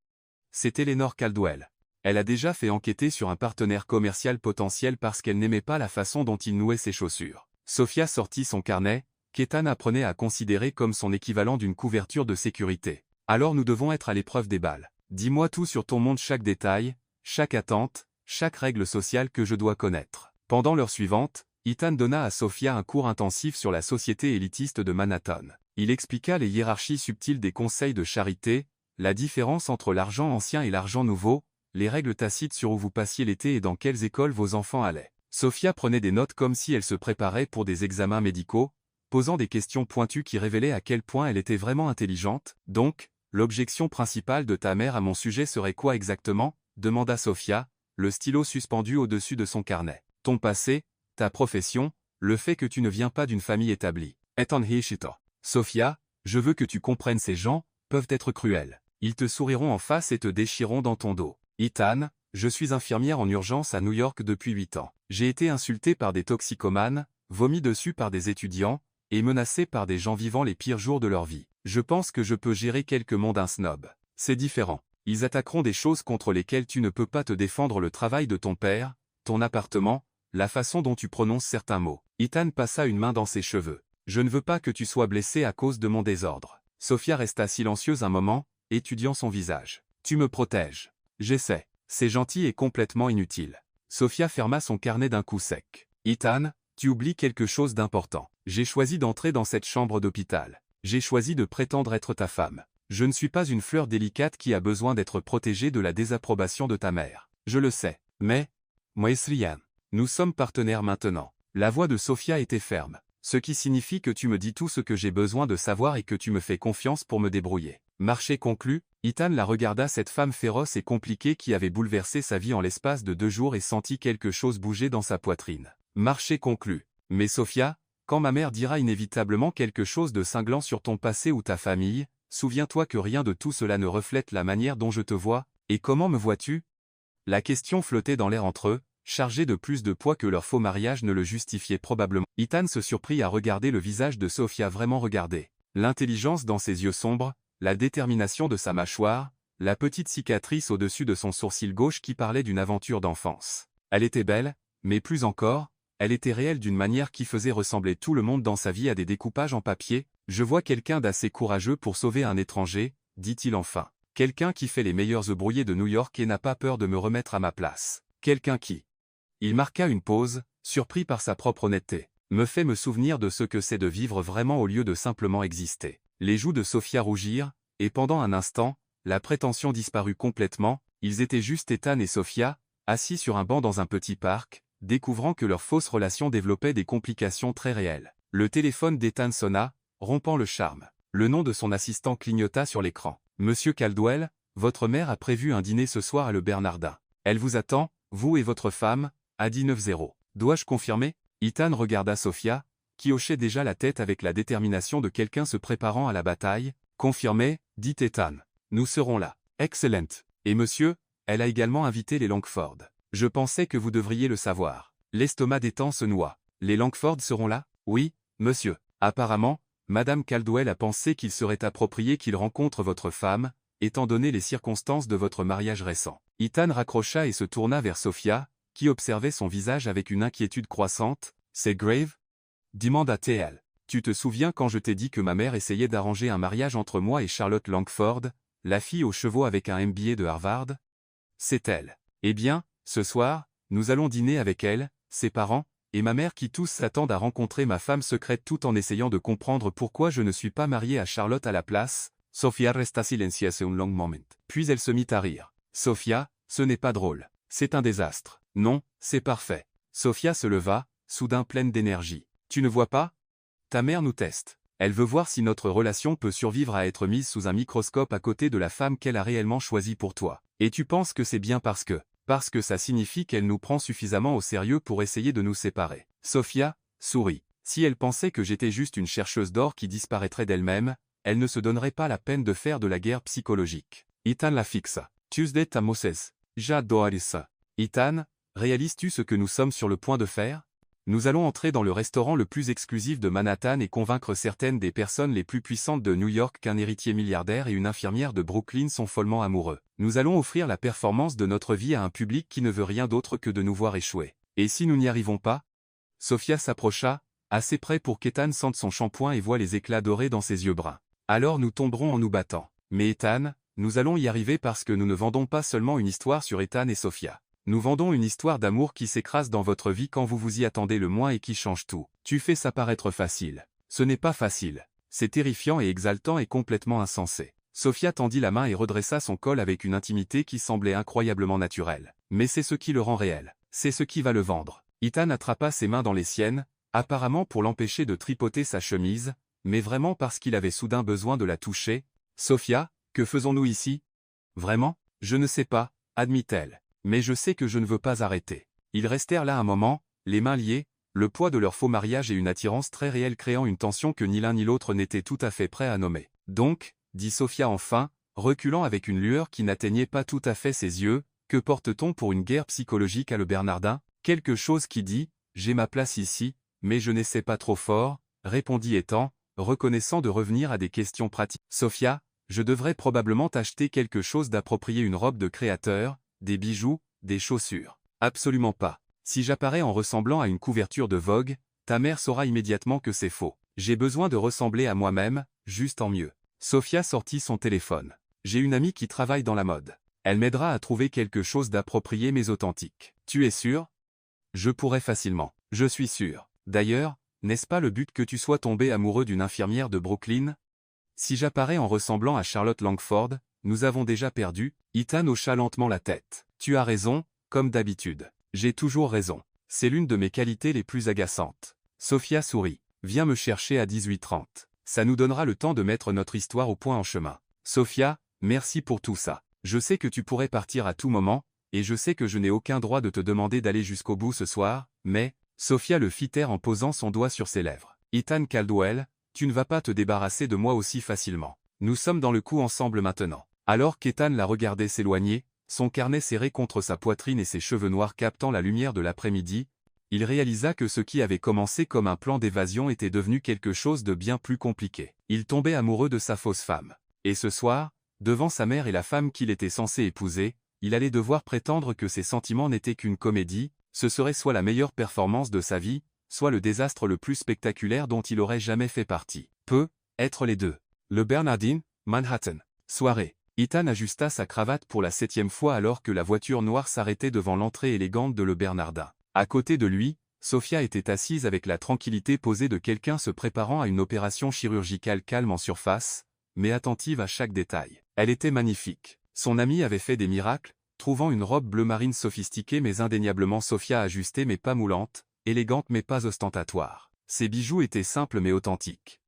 C'est Eleanor Caldwell. Elle a déjà fait enquêter sur un partenaire commercial potentiel parce qu'elle n'aimait pas la façon dont il nouait ses chaussures. Sophia sortit son carnet, qu'Ethan apprenait à considérer comme son équivalent d'une couverture de sécurité. Alors nous devons être à l'épreuve des balles. Dis-moi tout sur ton monde, chaque détail, chaque attente, chaque règle sociale que je dois connaître. Pendant l'heure suivante, Ethan donna à Sophia un cours intensif sur la société élitiste de Manhattan. Il expliqua les hiérarchies subtiles des conseils de charité, la différence entre l'argent ancien et l'argent nouveau, les règles tacites sur où vous passiez l'été et dans quelles écoles vos enfants allaient. Sophia prenait des notes comme si elle se préparait pour des examens médicaux, posant des questions pointues qui révélaient à quel point elle était vraiment intelligente. Donc, l'objection principale de ta mère à mon sujet serait quoi exactement? Demanda Sophia, le stylo suspendu au-dessus de son carnet. Ton passé, ta profession, le fait que tu ne viens pas d'une famille établie. Ethan Hishito. Sophia, je veux que tu comprennes, ces gens peuvent être cruels. Ils te souriront en face et te déchireront dans ton dos. Ethan, je suis infirmière en urgence à New York depuis 8 ans. J'ai été insultée par des toxicomanes, vomi dessus par des étudiants, et menacée par des gens vivant les pires jours de leur vie. Je pense que je peux gérer quelques mondains snobs. C'est différent. Ils attaqueront des choses contre lesquelles tu ne peux pas te défendre: le travail de ton père, ton appartement, la façon dont tu prononces certains mots. Ethan passa une main dans ses cheveux. Je ne veux pas que tu sois blessé à cause de mon désordre. Sophia resta silencieuse un moment, étudiant son visage. Tu me protèges. J'essaie. C'est gentil et complètement inutile. Sophia ferma son carnet d'un coup sec. Ethan, tu oublies quelque chose d'important. J'ai choisi d'entrer dans cette chambre d'hôpital. J'ai choisi de prétendre être ta femme. Je ne suis pas une fleur délicate qui a besoin d'être protégée de la désapprobation de ta mère. Je le sais. Mais, moi Esrian, nous sommes partenaires maintenant. La voix de Sophia était ferme. Ce qui signifie que tu me dis tout ce que j'ai besoin de savoir et que tu me fais confiance pour me débrouiller. Marché conclu, Ethan la regarda, cette femme féroce et compliquée qui avait bouleversé sa vie en l'espace de 2 jours, et sentit quelque chose bouger dans sa poitrine. Marché conclu. Mais Sophia, quand ma mère dira inévitablement quelque chose de cinglant sur ton passé ou ta famille, souviens-toi que rien de tout cela ne reflète la manière dont je te vois. Et comment me vois-tu? La question flottait dans l'air entre eux, chargée de plus de poids que leur faux mariage ne le justifiait probablement. Ethan se surprit à regarder le visage de Sophia, vraiment regarder. L'intelligence dans ses yeux sombres, la détermination de sa mâchoire, la petite cicatrice au-dessus de son sourcil gauche qui parlait d'une aventure d'enfance. Elle était belle, mais plus encore, elle était réelle d'une manière qui faisait ressembler tout le monde dans sa vie à des découpages en papier. Je vois quelqu'un d'assez courageux pour sauver un étranger, dit-il enfin. Quelqu'un qui fait les meilleurs œufs brouillés de New York et n'a pas peur de me remettre à ma place. Quelqu'un qui... Il marqua une pause, surpris par sa propre honnêteté. Me fait me souvenir de ce que c'est de vivre vraiment au lieu de simplement exister. Les joues de Sophia rougirent, et pendant un instant, la prétention disparut complètement. Ils étaient juste Ethan et Sophia, assis sur un banc dans un petit parc, découvrant que leur fausse relation développait des complications très réelles. Le téléphone d'Ethan sonna, rompant le charme. Le nom de son assistant clignota sur l'écran. Monsieur Caldwell, votre mère a prévu un dîner ce soir à Le Bernardin. Elle vous attend, vous et votre femme, à 19h. Dois-je confirmer? Ethan regarda Sophia, qui hochait déjà la tête avec la détermination de quelqu'un se préparant à la bataille. Confirmé, dit Ethan. Nous serons là. Excellent. Et monsieur, elle a également invité les Langford. Je pensais que vous devriez le savoir. L'estomac d'Ethan se noua. Les Langford seront là? Oui, monsieur. Apparemment, Madame Caldwell a pensé qu'il serait approprié qu'il rencontre votre femme, étant donné les circonstances de votre mariage récent. Ethan raccrocha et se tourna vers Sophia, qui observait son visage avec une inquiétude croissante. C'est grave? Demanda-t-elle. Tu te souviens quand je t'ai dit que ma mère essayait d'arranger un mariage entre moi et Charlotte Langford, la fille aux chevaux avec un MBA de Harvard? C'est elle. Eh bien, ce soir, nous allons dîner avec elle, ses parents, et ma mère qui tous s'attendent à rencontrer ma femme secrète, tout en essayant de comprendre pourquoi je ne suis pas marié à Charlotte à la place. Sophia resta silencieuse un long moment. Puis elle se mit à rire. Sophia, ce n'est pas drôle. C'est un désastre. Non, c'est parfait. Sophia se leva, soudain pleine d'énergie. Tu ne vois pas? Ta mère nous teste. Elle veut voir si notre relation peut survivre à être mise sous un microscope à côté de la femme qu'elle a réellement choisie pour toi. Et tu penses que c'est bien parce que ça signifie qu'elle nous prend suffisamment au sérieux pour essayer de nous séparer. Sophia sourit. Si elle pensait que j'étais juste une chercheuse d'or qui disparaîtrait d'elle-même, elle ne se donnerait pas la peine de faire de la guerre psychologique. Ethan la fixa. Tuesday ta Moses. J'adore ça. Ethan, réalises-tu ce que nous sommes sur le point de faire? Nous allons entrer dans le restaurant le plus exclusif de Manhattan et convaincre certaines des personnes les plus puissantes de New York qu'un héritier milliardaire et une infirmière de Brooklyn sont follement amoureux. Nous allons offrir la performance de notre vie à un public qui ne veut rien d'autre que de nous voir échouer. Et si nous n'y arrivons pas? Sophia s'approcha, assez près pour qu'Ethan sente son shampoing et voie les éclats dorés dans ses yeux bruns. Alors nous tomberons en nous battant. Mais Ethan, nous allons y arriver parce que nous ne vendons pas seulement une histoire sur Ethan et Sophia. Nous vendons une histoire d'amour qui s'écrase dans votre vie quand vous vous y attendez le moins et qui change tout. Tu fais ça paraître facile. Ce n'est pas facile. C'est terrifiant et exaltant et complètement insensé. Sophia tendit la main et redressa son col avec une intimité qui semblait incroyablement naturelle. Mais c'est ce qui le rend réel. C'est ce qui va le vendre. Ethan attrapa ses mains dans les siennes, apparemment pour l'empêcher de tripoter sa chemise, mais vraiment parce qu'il avait soudain besoin de la toucher. « Sophia, que faisons-nous ici ? » ?»« Vraiment ? Je ne sais pas, » admit-elle. « Mais je sais que je ne veux pas arrêter. » Ils restèrent là un moment, les mains liées, le poids de leur faux mariage et une attirance très réelle créant une tension que ni l'un ni l'autre n'était tout à fait prêt à nommer. « Donc, » dit Sophia enfin, reculant avec une lueur qui n'atteignait pas tout à fait ses yeux, « que porte-t-on pour une guerre psychologique à le Bernardin ? Quelque chose qui dit, j'ai ma place ici, mais je n'essaie pas trop fort, » répondit Ethan, reconnaissant de revenir à des questions pratiques. « Sophia, je devrais probablement t'acheter quelque chose d'approprié, une robe de créateur, des bijoux, des chaussures. » « Absolument pas. Si j'apparais en ressemblant à une couverture de Vogue, ta mère saura immédiatement que c'est faux. J'ai besoin de ressembler à moi-même, juste en mieux. » Sophia sortit son téléphone. « J'ai une amie qui travaille dans la mode. Elle m'aidera à trouver quelque chose d'approprié mais authentique. Tu es sûr ? » « Je pourrais facilement. Je suis sûr. D'ailleurs, n'est-ce pas le but que tu sois tombé amoureux d'une infirmière de Brooklyn ? Si j'apparais en ressemblant à Charlotte Langford, nous avons déjà perdu. » Ethan hocha lentement la tête. « Tu as raison, comme d'habitude. J'ai toujours raison. C'est l'une de mes qualités les plus agaçantes. » Sophia sourit. « Viens me chercher à 18h30. Ça nous donnera le temps de mettre notre histoire au point en chemin. » « Sophia, merci pour tout ça. Je sais que tu pourrais partir à tout moment, et je sais que je n'ai aucun droit de te demander d'aller jusqu'au bout ce soir, mais... » Sophia le fit taire en posant son doigt sur ses lèvres. « Ethan Caldwell, tu ne vas pas te débarrasser de moi aussi facilement. Nous sommes dans le coup ensemble maintenant. » Alors qu'Ethan la regardait s'éloigner, son carnet serré contre sa poitrine et ses cheveux noirs captant la lumière de l'après-midi, il réalisa que ce qui avait commencé comme un plan d'évasion était devenu quelque chose de bien plus compliqué. Il tombait amoureux de sa fausse femme. Et ce soir, devant sa mère et la femme qu'il était censé épouser, il allait devoir prétendre que ses sentiments n'étaient qu'une comédie. Ce serait soit la meilleure performance de sa vie, soit le désastre le plus spectaculaire dont il aurait jamais fait partie. Peut être les deux. Le Bernardine, Manhattan. Soirée. Ethan ajusta sa cravate pour la 7e fois alors que la voiture noire s'arrêtait devant l'entrée élégante de Le Bernardin. À côté de lui, Sophia était assise avec la tranquillité posée de quelqu'un se préparant à une opération chirurgicale, calme en surface, mais attentive à chaque détail. Elle était magnifique. Son amie avait fait des miracles, trouvant une robe bleu marine sophistiquée mais indéniablement Sophia ajustée mais pas moulante, élégante mais pas ostentatoire. Ses bijoux étaient simples mais authentiques.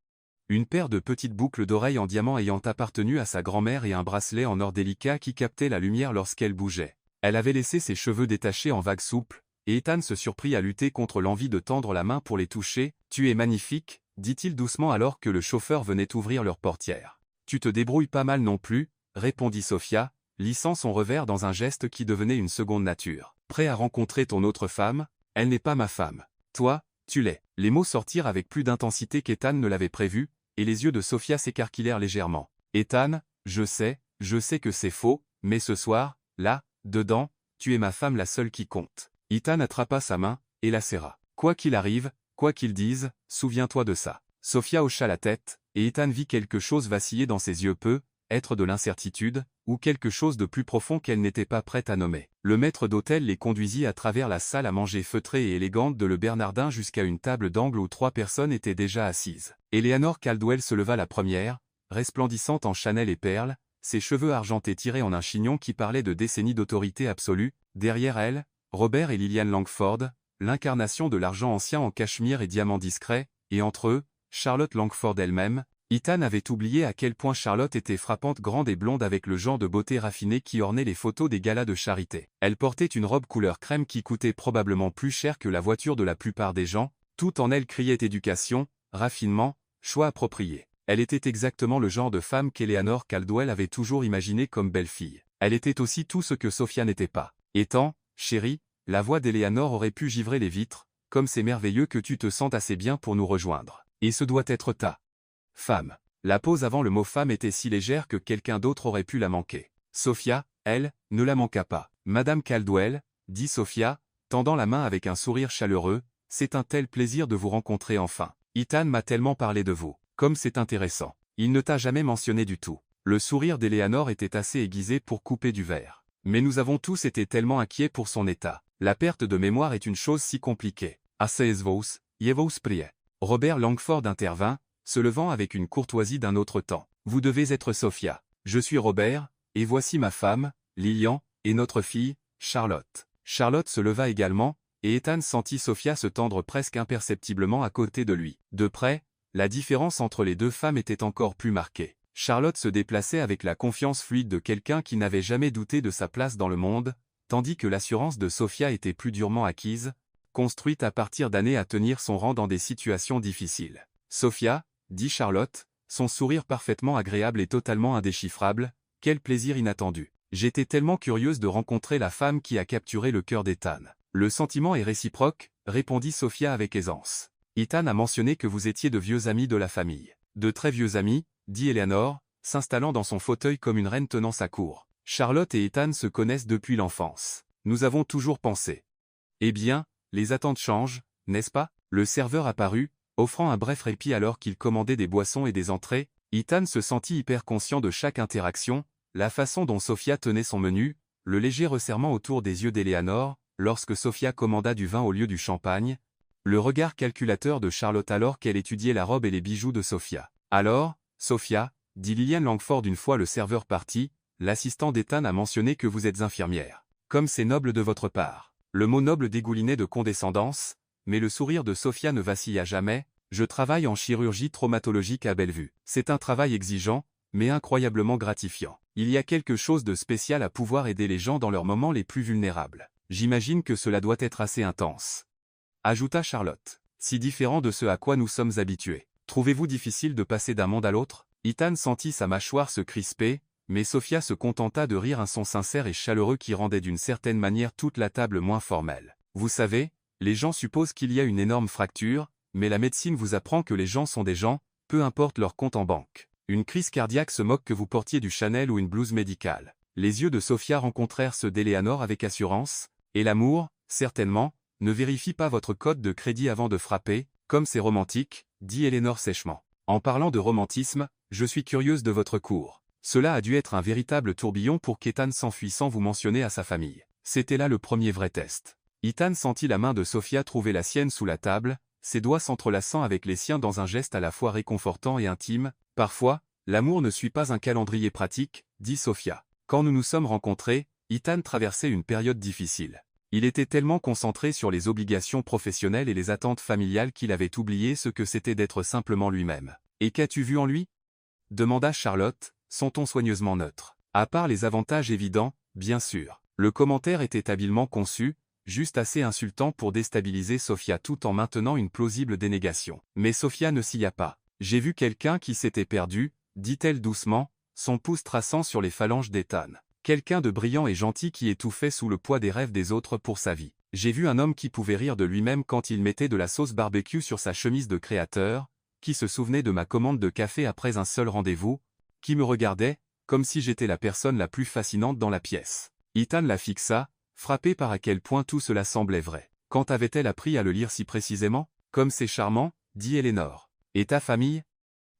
Une paire de petites boucles d'oreilles en diamant ayant appartenu à sa grand-mère et un bracelet en or délicat qui captait la lumière lorsqu'elle bougeait. Elle avait laissé ses cheveux détachés en vagues souples, et Ethan se surprit à lutter contre l'envie de tendre la main pour les toucher. « Tu es magnifique, » dit-il doucement alors que le chauffeur venait ouvrir leur portière. « Tu te débrouilles pas mal non plus, » répondit Sophia, lissant son revers dans un geste qui devenait une seconde nature. « Prêt à rencontrer ton autre femme ? Elle n'est pas ma femme. Toi, tu l'es. » Les mots sortirent avec plus d'intensité qu'Ethan ne l'avait prévu, et les yeux de Sophia s'écarquillèrent légèrement. « Ethan, je sais que c'est faux, mais ce soir, là, dedans, tu es ma femme, la seule qui compte. » Ethan attrapa sa main, et la serra. « Quoi qu'il arrive, quoi qu'ils disent, souviens-toi de ça. » Sophia hocha la tête, et Ethan vit quelque chose vaciller dans ses yeux, être de l'incertitude, ou quelque chose de plus profond qu'elle n'était pas prête à nommer. Le maître d'hôtel les conduisit à travers la salle à manger feutrée et élégante de Le Bernardin jusqu'à une table d'angle où 3 personnes étaient déjà assises. Eleanor Caldwell se leva la première, resplendissante en Chanel et perles, ses cheveux argentés tirés en un chignon qui parlait de décennies d'autorité absolue. Derrière elle, Robert et Lillian Langford, l'incarnation de l'argent ancien en cachemire et diamants discrets, et entre eux, Charlotte Langford elle-même. Ethan avait oublié à quel point Charlotte était frappante, grande et blonde avec le genre de beauté raffinée qui ornait les photos des galas de charité. Elle portait une robe couleur crème qui coûtait probablement plus cher que la voiture de la plupart des gens, tout en elle criait éducation, raffinement, choix approprié. Elle était exactement le genre de femme qu'Eleanor Caldwell avait toujours imaginé comme belle-fille. Elle était aussi tout ce que Sophia n'était pas. Ethan, chérie, la voix d'Eleanor aurait pu givrer les vitres, comme c'est merveilleux que tu te sentes assez bien pour nous rejoindre. Et ce doit être ta femme. La pause avant le mot femme était si légère que quelqu'un d'autre aurait pu la manquer. Sophia, elle, ne la manqua pas. Madame Caldwell, dit Sophia, tendant la main avec un sourire chaleureux, c'est un tel plaisir de vous rencontrer enfin. Ethan m'a tellement parlé de vous. Comme c'est intéressant. Il ne t'a jamais mentionné du tout. » Le sourire d'Eleanor était assez aiguisé pour couper du verre. Mais nous avons tous été tellement inquiets pour son état. La perte de mémoire est une chose si compliquée. Asseyez-vous, je prie. Robert Langford intervint, se levant avec une courtoisie d'un autre temps. Vous devez être Sophia. Je suis Robert, et voici ma femme, Lillian, et notre fille, Charlotte. Charlotte se leva également, et Ethan sentit Sophia se tendre presque imperceptiblement à côté de lui. De près, la différence entre les deux femmes était encore plus marquée. Charlotte se déplaçait avec la confiance fluide de quelqu'un qui n'avait jamais douté de sa place dans le monde, tandis que l'assurance de Sophia était plus durement acquise, construite à partir d'années à tenir son rang dans des situations difficiles. « Sophia, » dit Charlotte, son sourire parfaitement agréable et totalement indéchiffrable, « quel plaisir inattendu. J'étais tellement curieuse de rencontrer la femme qui a capturé le cœur d'Ethan. » « Le sentiment est réciproque, » répondit Sophia avec aisance. « Ethan a mentionné que vous étiez de vieux amis de la famille. »« De très vieux amis, » dit Eleanor, s'installant dans son fauteuil comme une reine tenant sa cour. « Charlotte et Ethan se connaissent depuis l'enfance. Nous avons toujours pensé. » « Eh bien, les attentes changent, n'est-ce pas ?» Le serveur apparut, offrant un bref répit alors qu'il commandait des boissons et des entrées. Ethan se sentit hyper conscient de chaque interaction, la façon dont Sophia tenait son menu, le léger resserrement autour des yeux d'Eleanor, lorsque Sophia commanda du vin au lieu du champagne, le regard calculateur de Charlotte alors qu'elle étudiait la robe et les bijoux de Sophia. « Alors, Sophia, » dit Lillian Langford une fois le serveur parti, « l'assistant d'Ethan a mentionné que vous êtes infirmière. Comme c'est noble de votre part. » Le mot noble dégoulinait de condescendance, mais le sourire de Sophia ne vacilla jamais. « Je travaille en chirurgie traumatologique à Bellevue. C'est un travail exigeant, mais incroyablement gratifiant. Il y a quelque chose de spécial à pouvoir aider les gens dans leurs moments les plus vulnérables. J'imagine que cela doit être assez intense. » Ajouta Charlotte. « Si différent de ce à quoi nous sommes habitués. Trouvez-vous difficile de passer d'un monde à l'autre ?» Ethan sentit sa mâchoire se crisper, mais Sophia se contenta de rire un son sincère et chaleureux qui rendait d'une certaine manière toute la table moins formelle. « Vous savez, les gens supposent qu'il y a une énorme fracture, mais la médecine vous apprend que les gens sont des gens, peu importe leur compte en banque. Une crise cardiaque se moque que vous portiez du Chanel ou une blouse médicale. » Les yeux de Sophia rencontrèrent ceux d'Eleanor avec assurance. « Et l'amour, certainement, ne vérifie pas votre code de crédit avant de frapper, comme c'est romantique, » dit Eleanor sèchement. « En parlant de romantisme, je suis curieuse de votre cours. Cela a dû être un véritable tourbillon pour qu'Ethan s'enfuit sans vous mentionner à sa famille. C'était là le premier vrai test. » Ethan sentit la main de Sophia trouver la sienne sous la table, ses doigts s'entrelaçant avec les siens dans un geste à la fois réconfortant et intime. « Parfois, l'amour ne suit pas un calendrier pratique, » dit Sophia. « Quand nous nous sommes rencontrés, Ethan traversait une période difficile. Il était tellement concentré sur les obligations professionnelles et les attentes familiales qu'il avait oublié ce que c'était d'être simplement lui-même. « Et qu'as-tu vu en lui ?» demanda Charlotte, son ton soigneusement neutre. « À part les avantages évidents, bien sûr. » Le commentaire était habilement conçu, juste assez insultant pour déstabiliser Sophia tout en maintenant une plausible dénégation. Mais Sophia ne s'y a pas. « J'ai vu quelqu'un qui s'était perdu, » dit-elle doucement, son pouce traçant sur les phalanges d'Ethan. Quelqu'un de brillant et gentil qui étouffait sous le poids des rêves des autres pour sa vie. J'ai vu un homme qui pouvait rire de lui-même quand il mettait de la sauce barbecue sur sa chemise de créateur, qui se souvenait de ma commande de café après un seul rendez-vous, qui me regardait, comme si j'étais la personne la plus fascinante dans la pièce. Ethan la fixa, frappé par à quel point tout cela semblait vrai. Quand avait-elle appris à le lire si précisément? Comme c'est charmant, dit Eleanor. Et ta famille?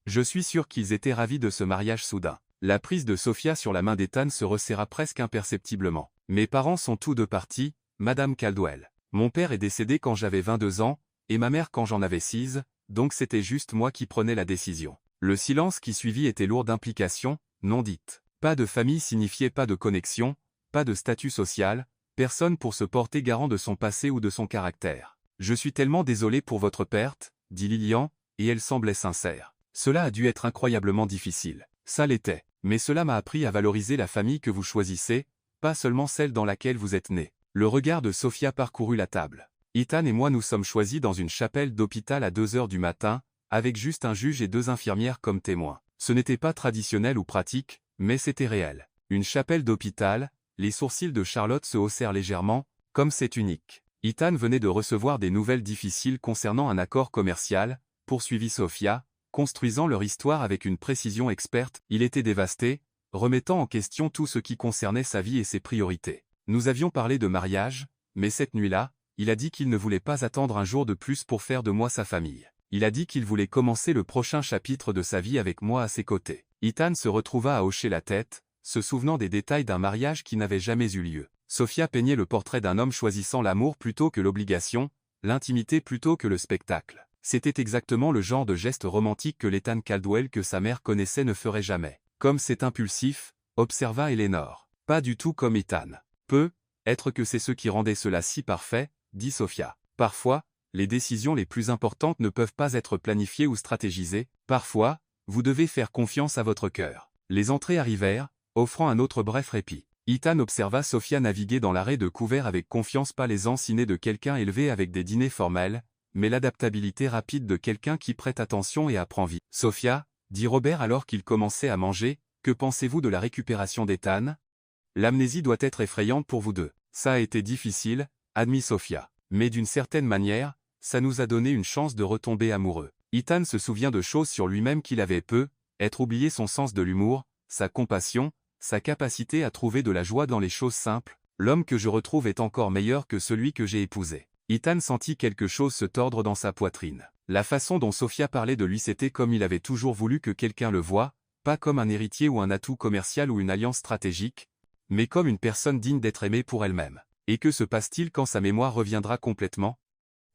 Je suis sûr qu'ils étaient ravis de ce mariage soudain. La prise de Sophia sur la main d'Ethan se resserra presque imperceptiblement. Mes parents sont tous deux partis, Madame Caldwell. Mon père est décédé quand j'avais 22 ans, et ma mère quand j'en avais 6, donc c'était juste moi qui prenais la décision. Le silence qui suivit était lourd d'implications, non dites. Pas de famille signifiait pas de connexion, pas de statut social, personne pour se porter garant de son passé ou de son caractère. Je suis tellement désolé pour votre perte, dit Lillian, et elle semblait sincère. Cela a dû être incroyablement difficile. Ça l'était, mais cela m'a appris à valoriser la famille que vous choisissez, pas seulement celle dans laquelle vous êtes né. Le regard de Sophia parcourut la table. Ethan et moi nous sommes choisis dans une chapelle d'hôpital à 2 heures du matin, avec juste un juge et 2 infirmières comme témoins. Ce n'était pas traditionnel ou pratique, mais c'était réel. Une chapelle d'hôpital, les sourcils de Charlotte se haussèrent légèrement, comme c'est unique. Ethan venait de recevoir des nouvelles difficiles concernant un accord commercial, poursuivit Sophia, construisant leur histoire avec une précision experte. Il était dévasté, remettant en question tout ce qui concernait sa vie et ses priorités. Nous avions parlé de mariage, mais cette nuit-là, il a dit qu'il ne voulait pas attendre un jour de plus pour faire de moi sa famille. Il a dit qu'il voulait commencer le prochain chapitre de sa vie avec moi à ses côtés. Ethan se retrouva à hocher la tête, se souvenant des détails d'un mariage qui n'avait jamais eu lieu. Sophia peignait le portrait d'un homme choisissant l'amour plutôt que l'obligation, l'intimité plutôt que le spectacle. C'était exactement le genre de geste romantique que l'Ethan Caldwell que sa mère connaissait ne ferait jamais. Comme c'est impulsif, observa Eleanor. Pas du tout comme Ethan. Peut-être que c'est ce qui rendait cela si parfait, dit Sophia. Parfois, les décisions les plus importantes ne peuvent pas être planifiées ou stratégisées. Parfois, vous devez faire confiance à votre cœur. Les entrées arrivèrent, offrant un autre bref répit. Ethan observa Sophia naviguer dans l'arrêt de couvert avec confiance, pas l'aisance innée de quelqu'un élevé avec des dîners formels, mais l'adaptabilité rapide de quelqu'un qui prête attention et apprend vite. Sophia, dit Robert alors qu'il commençait à manger, que pensez-vous de la récupération d'Ethan? L'amnésie doit être effrayante pour vous deux. Ça a été difficile, admit Sophia. Mais d'une certaine manière, ça nous a donné une chance de retomber amoureux. Ethan se souvient de choses sur lui-même qu'il avait peut-être oublié, son sens de l'humour, sa compassion, sa capacité à trouver de la joie dans les choses simples. L'homme que je retrouve est encore meilleur que celui que j'ai épousé. Ethan sentit quelque chose se tordre dans sa poitrine. La façon dont Sophia parlait de lui, c'était comme il avait toujours voulu que quelqu'un le voie, pas comme un héritier ou un atout commercial ou une alliance stratégique, mais comme une personne digne d'être aimée pour elle-même. Et que se passe-t-il quand sa mémoire reviendra complètement?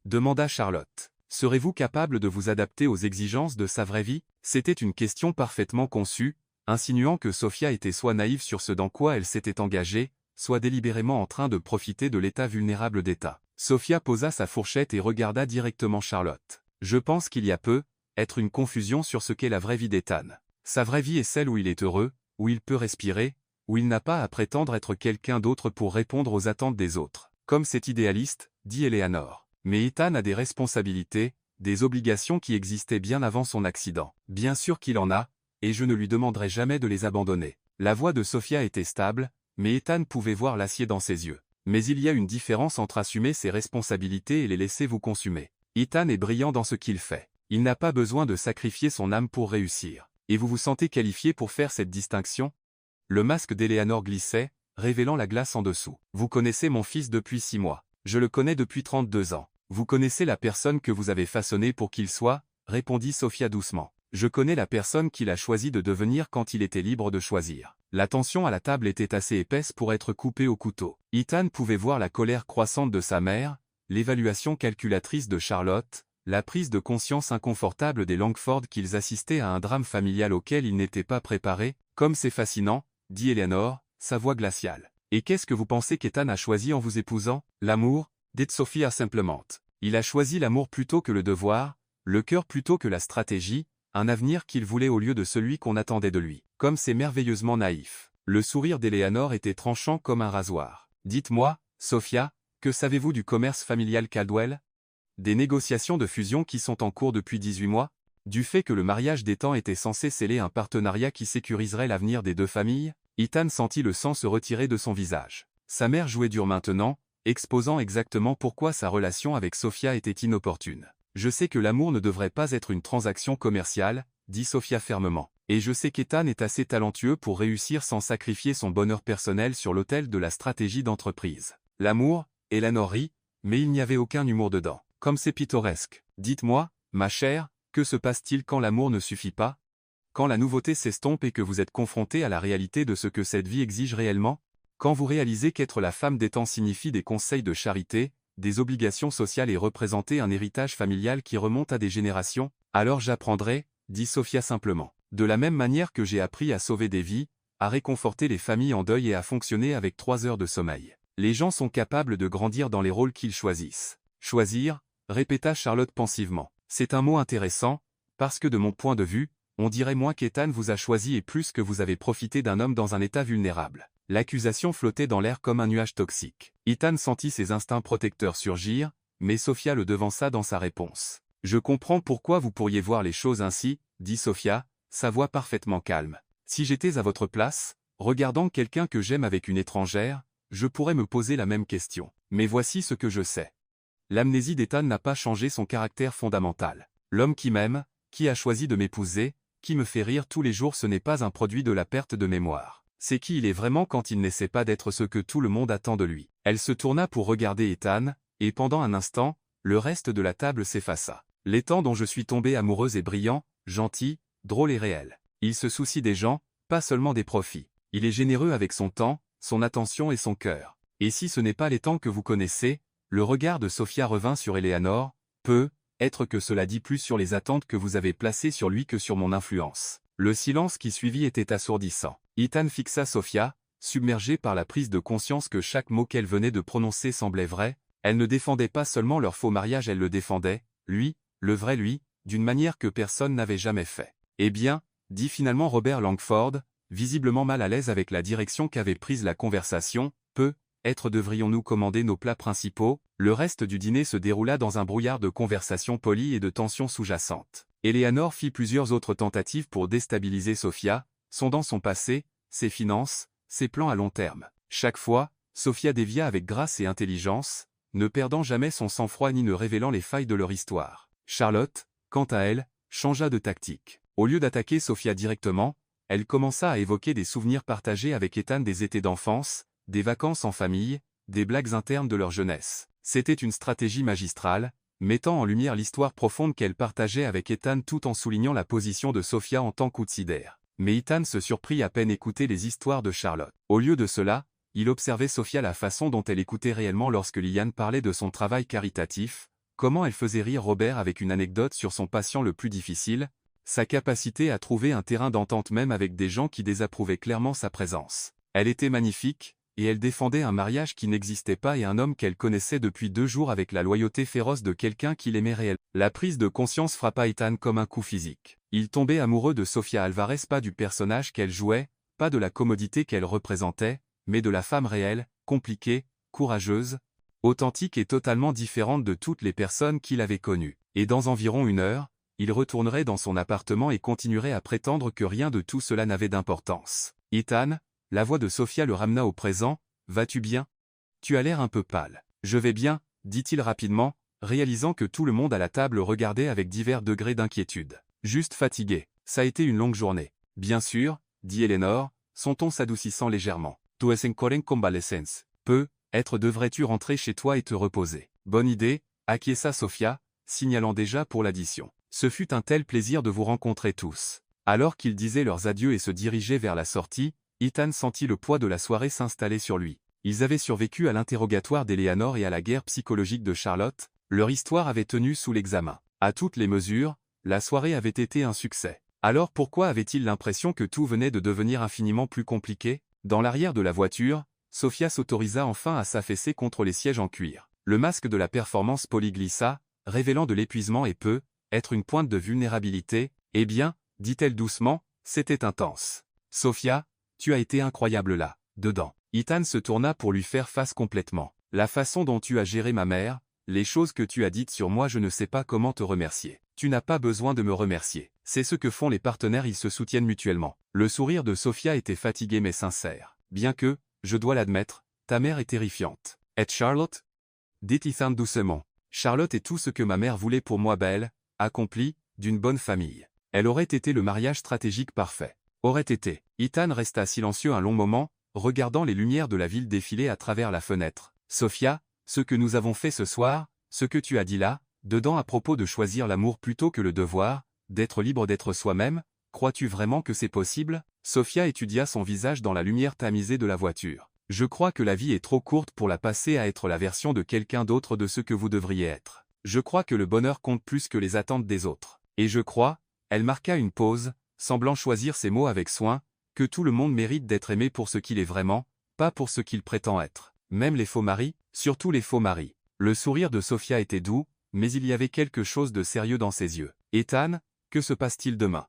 Demanda Charlotte. Serez-vous capable de vous adapter aux exigences de sa vraie vie? C'était une question parfaitement conçue, insinuant que Sophia était soit naïve sur ce dans quoi elle s'était engagée, soit délibérément en train de profiter de l'état vulnérable d'État. Sophia posa sa fourchette et regarda directement Charlotte. Je pense qu'il y a peut-être une confusion sur ce qu'est la vraie vie d'Ethan. Sa vraie vie est celle où il est heureux, où il peut respirer, où il n'a pas à prétendre être quelqu'un d'autre pour répondre aux attentes des autres. Comme c'est idéaliste, dit Eleanor. Mais Ethan a des responsabilités, des obligations qui existaient bien avant son accident. Bien sûr qu'il en a, et je ne lui demanderai jamais de les abandonner. La voix de Sophia était stable, mais Ethan pouvait voir l'acier dans ses yeux. Mais il y a une différence entre assumer ses responsabilités et les laisser vous consumer. Ethan est brillant dans ce qu'il fait. Il n'a pas besoin de sacrifier son âme pour réussir. Et vous vous sentez qualifié pour faire cette distinction? Le masque d'Eleanor glissait, révélant la glace en dessous. Vous connaissez mon fils depuis 6 mois. Je le connais depuis 32 ans. Vous connaissez la personne que vous avez façonnée pour qu'il soit, répondit Sophia doucement. Je connais la personne qu'il a choisi de devenir quand il était libre de choisir. La tension à la table était assez épaisse pour être coupée au couteau. Ethan pouvait voir la colère croissante de sa mère, l'évaluation calculatrice de Charlotte, la prise de conscience inconfortable des Langford qu'ils assistaient à un drame familial auquel ils n'étaient pas préparés. Comme c'est fascinant, dit Eleanor, sa voix glaciale. Et qu'est-ce que vous pensez qu'Ethan a choisi en vous épousant? L'amour, dit Sophia simplement. Il a choisi l'amour plutôt que le devoir, le cœur plutôt que la stratégie, un avenir qu'il voulait au lieu de celui qu'on attendait de lui. Comme c'est merveilleusement naïf. Le sourire d'Eleanor était tranchant comme un rasoir. Dites-moi, Sophia, que savez-vous du commerce familial Caldwell? Des négociations de fusion qui sont en cours depuis 18 mois? Du fait que le mariage d'Ethan était censé sceller un partenariat qui sécuriserait l'avenir des deux familles? Ethan sentit le sang se retirer de son visage. Sa mère jouait dur maintenant, exposant exactement pourquoi sa relation avec Sophia était inopportune. Je sais que l'amour ne devrait pas être une transaction commerciale, dit Sophia fermement. Et je sais qu'Ethan est assez talentueux pour réussir sans sacrifier son bonheur personnel sur l'autel de la stratégie d'entreprise. L'amour, Eleanor rit, mais il n'y avait aucun humour dedans. Comme c'est pittoresque. Dites-moi, ma chère, que se passe-t-il quand l'amour ne suffit pas? Quand la nouveauté s'estompe et que vous êtes confronté à la réalité de ce que cette vie exige réellement? Quand vous réalisez qu'être la femme d'Ethan signifie des conseils de charité, des obligations sociales et représenter un héritage familial qui remonte à des générations? Alors j'apprendrai, dit Sophia simplement. De la même manière que j'ai appris à sauver des vies, à réconforter les familles en deuil et à fonctionner avec 3 heures de sommeil. Les gens sont capables de grandir dans les rôles qu'ils choisissent. Choisir, répéta Charlotte pensivement. C'est un mot intéressant, parce que de mon point de vue, on dirait moins qu'Ethan vous a choisi et plus que vous avez profité d'un homme dans un état vulnérable. L'accusation flottait dans l'air comme un nuage toxique. Ethan sentit ses instincts protecteurs surgir, mais Sophia le devança dans sa réponse. Je comprends pourquoi vous pourriez voir les choses ainsi, dit Sophia, sa voix parfaitement calme. Si j'étais à votre place, regardant quelqu'un que j'aime avec une étrangère, je pourrais me poser la même question. Mais voici ce que je sais. L'amnésie d'Ethan n'a pas changé son caractère fondamental. L'homme qui m'aime, qui a choisi de m'épouser, qui me fait rire tous les jours, ce n'est pas un produit de la perte de mémoire. C'est qui il est vraiment quand il n'essaie pas d'être ce que tout le monde attend de lui. Elle se tourna pour regarder Ethan, et pendant un instant, le reste de la table s'effaça. L'étang dont je suis tombé amoureuse est brillant, gentil, drôle et réel. Il se soucie des gens, pas seulement des profits. Il est généreux avec son temps, son attention et son cœur. Et si ce n'est pas l'étang que vous connaissez, le regard de Sophia revint sur Eleanor, peut-être que cela dit plus sur les attentes que vous avez placées sur lui que sur mon influence. Le silence qui suivit était assourdissant. Ethan fixa Sophia, submergée par la prise de conscience que chaque mot qu'elle venait de prononcer semblait vrai. Elle ne défendait pas seulement leur faux mariage, elle le défendait, lui, le vrai lui, d'une manière que personne n'avait jamais fait. Eh bien, dit finalement Robert Langford, visiblement mal à l'aise avec la direction qu'avait prise la conversation, peut-être devrions-nous commander nos plats principaux. Le reste du dîner se déroula dans un brouillard de conversations polies et de tensions sous-jacentes. Eleanor fit plusieurs autres tentatives pour déstabiliser Sophia, sondant son passé, ses finances, ses plans à long terme. Chaque fois, Sophia dévia avec grâce et intelligence, ne perdant jamais son sang-froid ni ne révélant les failles de leur histoire. Charlotte, quant à elle, changea de tactique. Au lieu d'attaquer Sophia directement, elle commença à évoquer des souvenirs partagés avec Ethan des étés d'enfance, des vacances en famille, des blagues internes de leur jeunesse. C'était une stratégie magistrale, mettant en lumière l'histoire profonde qu'elle partageait avec Ethan tout en soulignant la position de Sophia en tant qu'outsider. Mais Ethan se surprit à peine écouter les histoires de Charlotte. Au lieu de cela, il observait Sophia la façon dont elle écoutait réellement lorsque Lyanne parlait de son travail caritatif, comment elle faisait rire Robert avec une anecdote sur son patient le plus difficile, sa capacité à trouver un terrain d'entente même avec des gens qui désapprouvaient clairement sa présence. Elle était magnifique, et elle défendait un mariage qui n'existait pas et un homme qu'elle connaissait depuis 2 jours avec la loyauté féroce de quelqu'un qui l'aimait réellement. La prise de conscience frappa Ethan comme un coup physique. Il tombait amoureux de Sophia Alvarez, pas du personnage qu'elle jouait, pas de la commodité qu'elle représentait, mais de la femme réelle, compliquée, courageuse, authentique et totalement différente de toutes les personnes qu'il avait connues. Et dans environ 1 heure, il retournerait dans son appartement et continuerait à prétendre que rien de tout cela n'avait d'importance. Ethan, la voix de Sophia le ramena au présent. Vas-tu bien? Tu as l'air un peu pâle. Je vais bien, dit-il rapidement, réalisant que tout le monde à la table regardait avec divers degrés d'inquiétude. Juste fatigué. Ça a été une longue journée. Bien sûr, dit Eleanor, son ton s'adoucissant légèrement. Tu es encore en convalescence. Peut-être devrais-tu rentrer chez toi et te reposer. Bonne idée, acquiesça Sophia, signalant déjà pour l'addition. Ce fut un tel plaisir de vous rencontrer tous. Alors qu'ils disaient leurs adieux et se dirigeaient vers la sortie, Ethan sentit le poids de la soirée s'installer sur lui. Ils avaient survécu à l'interrogatoire d'Eleanor et à la guerre psychologique de Charlotte, leur histoire avait tenu sous l'examen. À toutes les mesures, la soirée avait été un succès. Alors pourquoi avait-il l'impression que tout venait de devenir infiniment plus compliqué? Dans l'arrière de la voiture, Sophia s'autorisa enfin à s'affaisser contre les sièges en cuir. Le masque de la performance polyglissa, révélant de l'épuisement et peut-être une pointe de vulnérabilité. Eh bien, dit-elle doucement, c'était intense. Sophia, tu as été incroyable là, dedans. Ethan se tourna pour lui faire face complètement. La façon dont tu as géré ma mère, les choses que tu as dites sur moi, je ne sais pas comment te remercier. Tu n'as pas besoin de me remercier. C'est ce que font les partenaires, ils se soutiennent mutuellement. Le sourire de Sophia était fatigué mais sincère. Bien que, je dois l'admettre, ta mère est terrifiante. Et Charlotte? Dit Ethan doucement. Charlotte est tout ce que ma mère voulait pour moi, belle, accomplie, d'une bonne famille. Elle aurait été le mariage stratégique parfait. Aurait été. Ethan resta silencieux un long moment, regardant les lumières de la ville défiler à travers la fenêtre. Sophia, ce que nous avons fait ce soir, ce que tu as dit là, dedans à propos de choisir l'amour plutôt que le devoir, d'être libre d'être soi-même, crois-tu vraiment que c'est possible? Sophia étudia son visage dans la lumière tamisée de la voiture. Je crois que la vie est trop courte pour la passer à être la version de quelqu'un d'autre de ce que vous devriez être. Je crois que le bonheur compte plus que les attentes des autres. Et je crois, elle marqua une pause, semblant choisir ses mots avec soin, que tout le monde mérite d'être aimé pour ce qu'il est vraiment, pas pour ce qu'il prétend être. Même les faux maris, surtout les faux maris. Le sourire de Sophia était doux, mais il y avait quelque chose de sérieux dans ses yeux. Ethan, que se passe-t-il demain?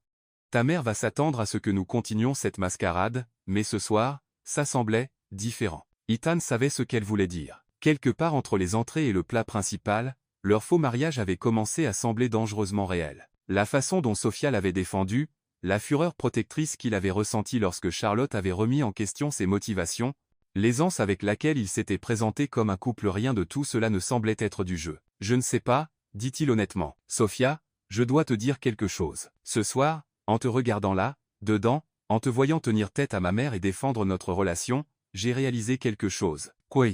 Ta mère va s'attendre à ce que nous continuions cette mascarade, mais ce soir, ça semblait différent. Ethan savait ce qu'elle voulait dire. Quelque part entre les entrées et le plat principal, leur faux mariage avait commencé à sembler dangereusement réel. La façon dont Sophia l'avait défendu, la fureur protectrice qu'il avait ressentie lorsque Charlotte avait remis en question ses motivations, l'aisance avec laquelle il s'était présenté comme un couple, rien de tout cela ne semblait être du jeu. Je ne sais pas, dit-il honnêtement. Sophia, je dois te dire quelque chose. Ce soir, en te regardant là, dedans, en te voyant tenir tête à ma mère et défendre notre relation, j'ai réalisé quelque chose. Quoi?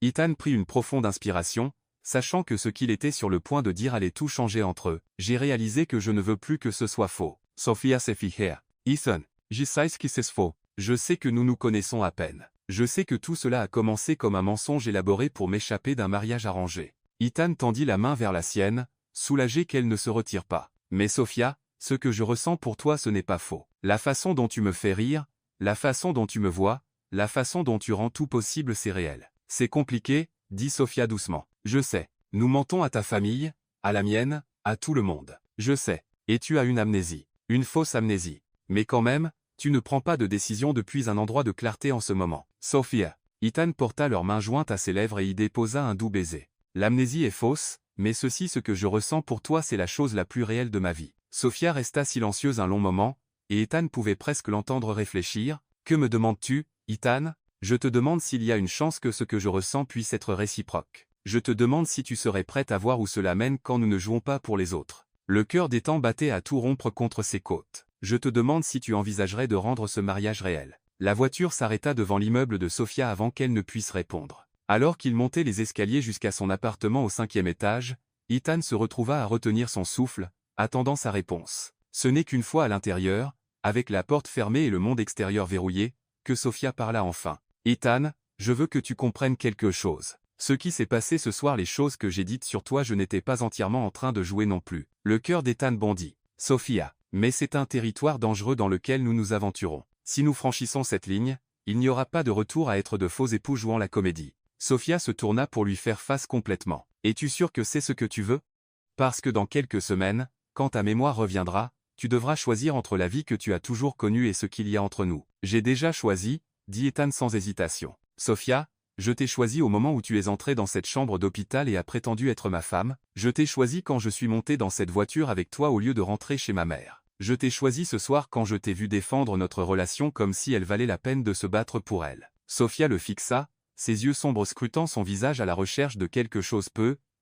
Ethan prit une profonde inspiration, sachant que ce qu'il était sur le point de dire allait tout changer entre eux. J'ai réalisé que je ne veux plus que ce soit faux. Sophia s'est fichée. Ethan, je sais ce qui c'est faux. Je sais que nous nous connaissons à peine. Je sais que tout cela a commencé comme un mensonge élaboré pour m'échapper d'un mariage arrangé. Ethan tendit la main vers la sienne, soulagé qu'elle ne se retire pas. Mais Sophia, ce que je ressens pour toi ce n'est pas faux. La façon dont tu me fais rire, la façon dont tu me vois, la façon dont tu rends tout possible c'est réel. C'est compliqué, dit Sophia doucement. Je sais. Nous mentons à ta famille, à la mienne, à tout le monde. Je sais. Et tu as une amnésie. Une fausse amnésie. Mais quand même, tu ne prends pas de décision depuis un endroit de clarté en ce moment. Sophia. Ethan porta leurs mains jointes à ses lèvres et y déposa un doux baiser. L'amnésie est fausse, mais ce que je ressens pour toi c'est la chose la plus réelle de ma vie. Sophia resta silencieuse un long moment, et Ethan pouvait presque l'entendre réfléchir. Que me demandes-tu, Ethan? Je te demande s'il y a une chance que ce que je ressens puisse être réciproque. Je te demande si tu serais prête à voir où cela mène quand nous ne jouons pas pour les autres. Le cœur d'Ethan battait à tout rompre contre ses côtes. Je te demande si tu envisagerais de rendre ce mariage réel. La voiture s'arrêta devant l'immeuble de Sophia avant qu'elle ne puisse répondre. Alors qu'il montait les escaliers jusqu'à son appartement au 5e étage, Ethan se retrouva à retenir son souffle, attendant sa réponse. Ce n'est qu'une fois à l'intérieur, avec la porte fermée et le monde extérieur verrouillé, que Sophia parla enfin. Ethan, je veux que tu comprennes quelque chose. Ce qui s'est passé ce soir, les choses que j'ai dites sur toi, je n'étais pas entièrement en train de jouer non plus. Le cœur d'Ethan bondit. Sophia, mais c'est un territoire dangereux dans lequel nous nous aventurons. Si nous franchissons cette ligne, il n'y aura pas de retour à être de faux époux jouant la comédie. Sophia se tourna pour lui faire face complètement. Es-tu sûr que c'est ce que tu veux? Parce que dans quelques semaines, quand ta mémoire reviendra, tu devras choisir entre la vie que tu as toujours connue et ce qu'il y a entre nous. J'ai déjà choisi, dit Ethan sans hésitation. Sophia, je t'ai choisi au moment où tu es entrée dans cette chambre d'hôpital et as prétendu être ma femme. Je t'ai choisi quand je suis monté dans cette voiture avec toi au lieu de rentrer chez ma mère. Je t'ai choisi ce soir quand je t'ai vu défendre notre relation comme si elle valait la peine de se battre pour elle. Sophia le fixa, ses yeux sombres scrutant son visage à la recherche de quelque chose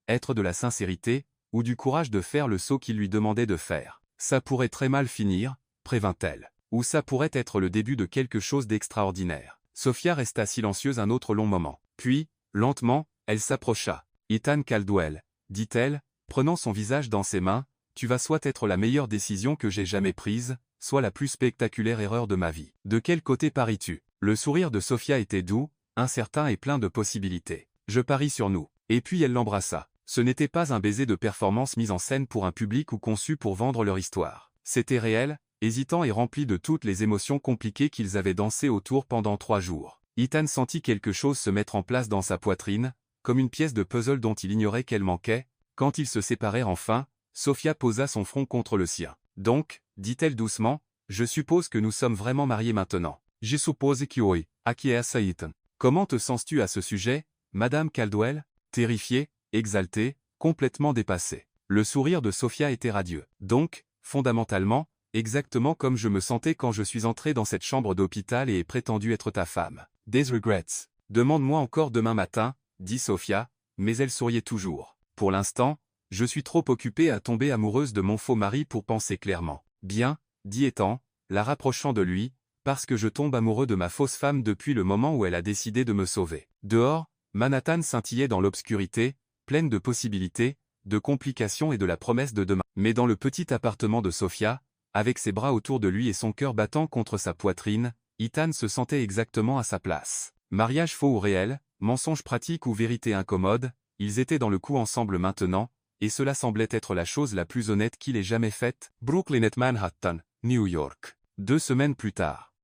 être de la sincérité, ou du courage de faire le saut qu'il lui demandait de faire. Ça pourrait très mal finir, prévint-elle. Ou ça pourrait être le début de quelque chose d'extraordinaire. Sophia resta silencieuse un autre long moment. Puis, lentement, elle s'approcha. Ethan Caldwell, dit-elle, prenant son visage dans ses mains, tu vas soit être la meilleure décision que j'ai jamais prise, soit la plus spectaculaire erreur de ma vie. De quel côté paries-tu? Le sourire de Sophia était doux, incertain et plein de possibilités. Je parie sur nous. Et puis elle l'embrassa. Ce n'était pas un baiser de performance mis en scène pour un public ou conçu pour vendre leur histoire. C'était réel, hésitant et rempli de toutes les émotions compliquées qu'ils avaient dansées autour pendant 3 jours. Ethan sentit quelque chose se mettre en place dans sa poitrine, comme une pièce de puzzle dont il ignorait qu'elle manquait. Quand ils se séparèrent enfin, Sophia posa son front contre le sien. Donc, dit-elle doucement, je suppose que nous sommes vraiment mariés maintenant. Je suppose que oui, acquiesça Ethan. Comment te sens-tu à ce sujet, Madame Caldwell? Terrifiée, exaltée, complètement dépassée. Le sourire de Sophia était radieux. Donc, fondamentalement, exactement comme je me sentais quand je suis entré dans cette chambre d'hôpital et ai prétendu être ta femme. Des regrets. Demande-moi encore demain matin, dit Sophia, mais elle souriait toujours. Pour l'instant, je suis trop occupée à tomber amoureuse de mon faux mari pour penser clairement. Bien, dit Ethan, la rapprochant de lui, parce que je tombe amoureux de ma fausse femme depuis le moment où elle a décidé de me sauver. Dehors, Manhattan scintillait dans l'obscurité, pleine de possibilités, de complications et de la promesse de demain. Mais dans le petit appartement de Sophia, avec ses bras autour de lui et son cœur battant contre sa poitrine, Ethan se sentait exactement à sa place. Mariage faux ou réel, mensonge pratique ou vérité incommode, ils étaient dans le coup ensemble maintenant, et cela semblait être la chose la plus honnête qu'il ait jamais faite. Brooklyn et Manhattan, New York. 2 semaines plus tard.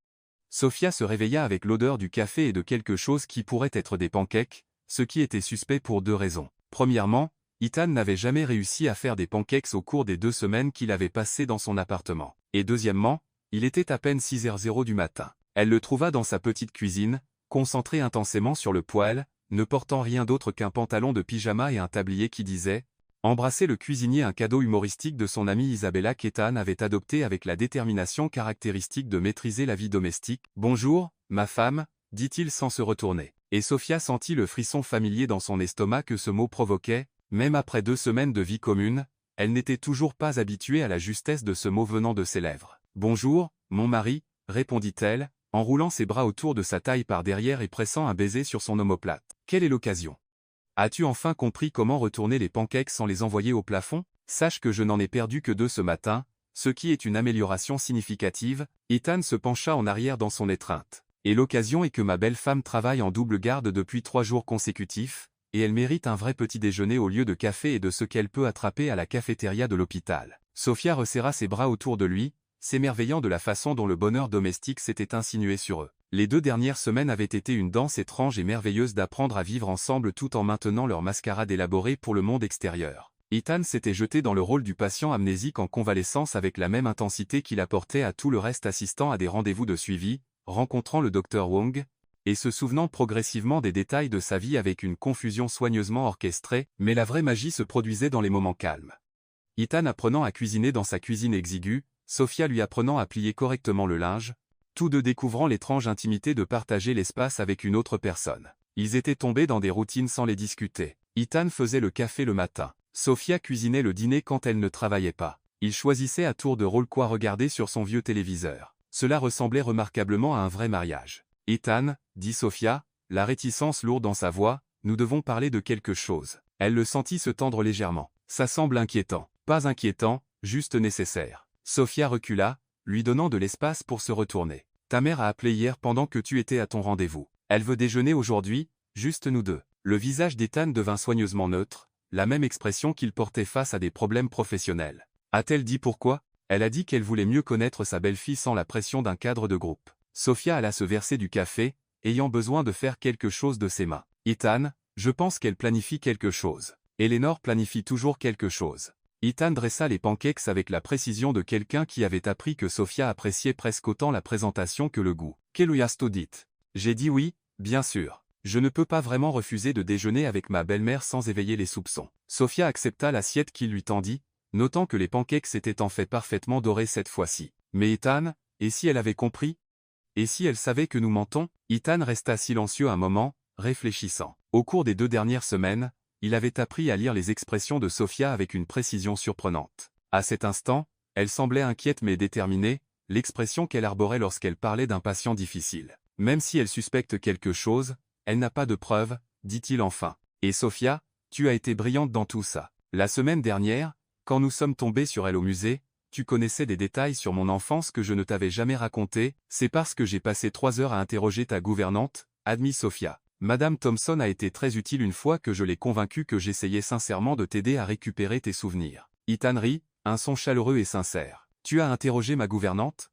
Sophia se réveilla avec l'odeur du café et de quelque chose qui pourrait être des pancakes, ce qui était suspect pour 2 raisons. Premièrement, Ethan n'avait jamais réussi à faire des pancakes au cours des 2 semaines qu'il avait passées dans son appartement. Et deuxièmement, il était à peine 6h00 du matin. Elle le trouva dans sa petite cuisine, concentré intensément sur le poêle, ne portant rien d'autre qu'un pantalon de pyjama et un tablier qui disait « Embrasser le cuisinier », un cadeau humoristique de son amie Isabella qu'Ethan avait adopté avec la détermination caractéristique de maîtriser la vie domestique. « Bonjour, ma femme », dit-il sans se retourner. Et Sophia sentit le frisson familier dans son estomac que ce mot provoquait. Même après 2 semaines de vie commune, elle n'était toujours pas habituée à la justesse de ce mot venant de ses lèvres. « Bonjour, mon mari », répondit-elle, en roulant ses bras autour de sa taille par derrière et pressant un baiser sur son omoplate. « Quelle est l'occasion ? As-tu enfin compris comment retourner les pancakes sans les envoyer au plafond? Sache que je n'en ai perdu que 2 ce matin, ce qui est une amélioration significative. Ethan se pencha en arrière dans son étreinte. Et l'occasion est que ma belle femme travaille en double garde depuis 3 jours consécutifs, et elle mérite un vrai petit déjeuner au lieu de café et de ce qu'elle peut attraper à la cafétéria de l'hôpital. Sophia resserra ses bras autour de lui, s'émerveillant de la façon dont le bonheur domestique s'était insinué sur eux. Les 2 dernières semaines avaient été une danse étrange et merveilleuse d'apprendre à vivre ensemble tout en maintenant leur mascarade élaborée pour le monde extérieur. Ethan s'était jeté dans le rôle du patient amnésique en convalescence avec la même intensité qu'il apportait à tout le reste, assistant à des rendez-vous de suivi, rencontrant le docteur Wong, et se souvenant progressivement des détails de sa vie avec une confusion soigneusement orchestrée, mais la vraie magie se produisait dans les moments calmes. Ethan apprenant à cuisiner dans sa cuisine exiguë, Sophia lui apprenant à plier correctement le linge, tous deux découvrant l'étrange intimité de partager l'espace avec une autre personne. Ils étaient tombés dans des routines sans les discuter. Ethan faisait le café le matin. Sophia cuisinait le dîner quand elle ne travaillait pas. Il choisissait à tour de rôle quoi regarder sur son vieux téléviseur. Cela ressemblait remarquablement à un vrai mariage. « Ethan, » dit Sophia, la réticence lourde dans sa voix, « nous devons parler de quelque chose. » Elle le sentit se tendre légèrement. « Ça semble inquiétant. » « Pas inquiétant, juste nécessaire. » Sophia recula, lui donnant de l'espace pour se retourner. « Ta mère a appelé hier pendant que tu étais à ton rendez-vous. Elle veut déjeuner aujourd'hui, juste nous deux. » Le visage d'Ethan devint soigneusement neutre, la même expression qu'il portait face à des problèmes professionnels. A-t-elle dit pourquoi? Elle a dit qu'elle voulait mieux connaître sa belle-fille sans la pression d'un cadre de groupe. Sophia alla se verser du café, ayant besoin de faire quelque chose de ses mains. Ethan, je pense qu'elle planifie quelque chose. Eleanor planifie toujours quelque chose. Ethan dressa les pancakes avec la précision de quelqu'un qui avait appris que Sophia appréciait presque autant la présentation que le goût. Qu'est-ce dit? J'ai dit oui, bien sûr. Je ne peux pas vraiment refuser de déjeuner avec ma belle-mère sans éveiller les soupçons. Sophia accepta l'assiette qu'il lui tendit, notant que les pancakes étaient en fait parfaitement dorés cette fois-ci. Mais Ethan, et si elle avait compris? Et si elle savait que nous mentons? Ethan resta silencieux un moment, réfléchissant. Au cours des 2 dernières semaines, il avait appris à lire les expressions de Sophia avec une précision surprenante. À cet instant, elle semblait inquiète mais déterminée, l'expression qu'elle arborait lorsqu'elle parlait d'un patient difficile. Même si elle suspecte quelque chose, elle n'a pas de preuves, dit-il enfin. Et Sophia, tu as été brillante dans tout ça. La semaine dernière, quand nous sommes tombés sur elle au musée, tu connaissais des détails sur mon enfance que je ne t'avais jamais racontés, c'est parce que j'ai passé 3 heures à interroger ta gouvernante, admit Sophia. Madame Thompson a été très utile une fois que je l'ai convaincue que j'essayais sincèrement de t'aider à récupérer tes souvenirs. Ethan rit, un son chaleureux et sincère. Tu as interrogé ma gouvernante?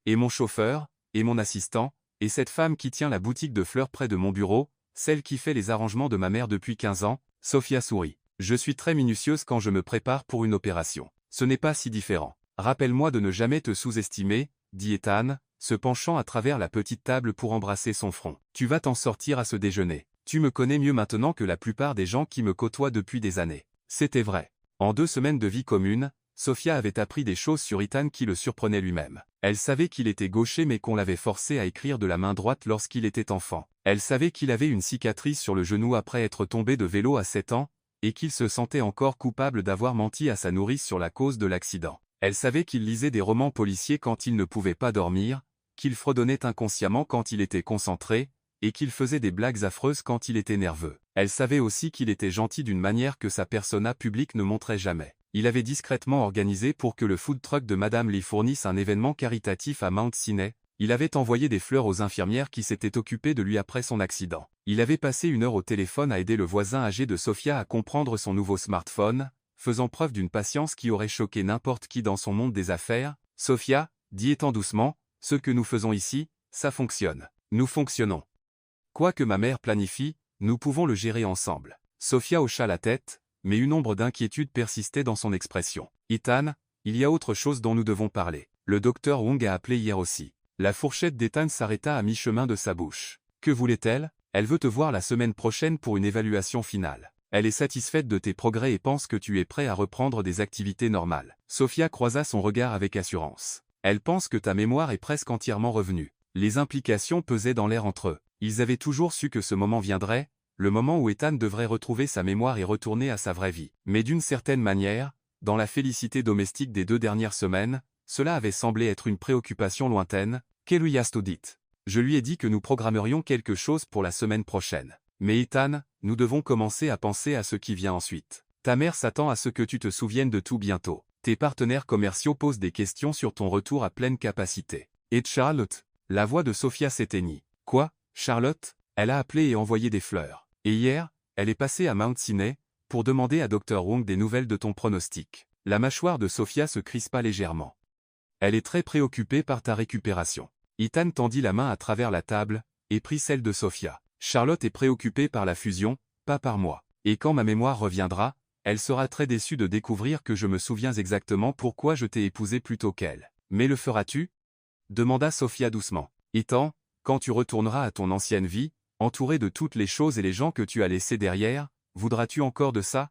Et mon chauffeur, et mon assistant, et cette femme qui tient la boutique de fleurs près de mon bureau, celle qui fait les arrangements de ma mère depuis 15 ans, Sophia sourit. Je suis très minutieuse quand je me prépare pour une opération. Ce n'est pas si différent. Rappelle-moi de ne jamais te sous-estimer, dit Ethan, se penchant à travers la petite table pour embrasser son front. Tu vas t'en sortir à ce déjeuner. Tu me connais mieux maintenant que la plupart des gens qui me côtoient depuis des années. C'était vrai. En 2 semaines de vie commune, Sophia avait appris des choses sur Ethan qui le surprenaient lui-même. Elle savait qu'il était gaucher mais qu'on l'avait forcé à écrire de la main droite lorsqu'il était enfant. Elle savait qu'il avait une cicatrice sur le genou après être tombé de vélo à 7 ans, et qu'il se sentait encore coupable d'avoir menti à sa nourrice sur la cause de l'accident. Elle savait qu'il lisait des romans policiers quand il ne pouvait pas dormir, qu'il fredonnait inconsciemment quand il était concentré, et qu'il faisait des blagues affreuses quand il était nerveux. Elle savait aussi qu'il était gentil d'une manière que sa persona publique ne montrait jamais. Il avait discrètement organisé pour que le food truck de Madame Lee fournisse un événement caritatif à Mount Sinai. Il avait envoyé des fleurs aux infirmières qui s'étaient occupées de lui après son accident. Il avait passé 1 heure au téléphone à aider le voisin âgé de Sophia à comprendre son nouveau smartphone, faisant preuve d'une patience qui aurait choqué n'importe qui dans son monde des affaires. « Sophia, dit Ethan doucement, ce que nous faisons ici, ça fonctionne. Nous fonctionnons. Quoi que ma mère planifie, nous pouvons le gérer ensemble. » Sophia hocha la tête, mais une ombre d'inquiétude persistait dans son expression. « Ethan, il y a autre chose dont nous devons parler. Le docteur Wong a appelé hier aussi. » La fourchette d'Ethan s'arrêta à mi-chemin de sa bouche. « Que voulait-elle? Elle veut te voir la semaine prochaine pour une évaluation finale. Elle est satisfaite de tes progrès et pense que tu es prêt à reprendre des activités normales. » Sophia croisa son regard avec assurance. « Elle pense que ta mémoire est presque entièrement revenue. » Les implications pesaient dans l'air entre eux. Ils avaient toujours su que ce moment viendrait, le moment où Ethan devrait retrouver sa mémoire et retourner à sa vraie vie. Mais d'une certaine manière, dans la félicité domestique des 2 dernières semaines, cela avait semblé être une préoccupation lointaine. « Qu'est-ce dit? Je lui ai dit que nous programmerions quelque chose pour la semaine prochaine. Mais Ethan, nous devons commencer à penser à ce qui vient ensuite. Ta mère s'attend à ce que tu te souviennes de tout bientôt. Tes partenaires commerciaux posent des questions sur ton retour à pleine capacité. Et Charlotte? La voix de Sophia s'éteignit. Quoi, Charlotte? Elle a appelé et envoyé des fleurs. Et hier, elle est passée à Mount Sinai pour demander à Dr. Wong des nouvelles de ton pronostic. La mâchoire de Sophia se crispa légèrement. Elle est très préoccupée par ta récupération. Ethan tendit la main à travers la table et prit celle de Sophia. Charlotte est préoccupée par la fusion, pas par moi. Et quand ma mémoire reviendra, elle sera très déçue de découvrir que je me souviens exactement pourquoi je t'ai épousé plus tôt qu'elle. Mais le feras-tu? Demanda Sophia doucement. Ethan, quand tu retourneras à ton ancienne vie, entouré de toutes les choses et les gens que tu as laissés derrière, voudras-tu encore de ça?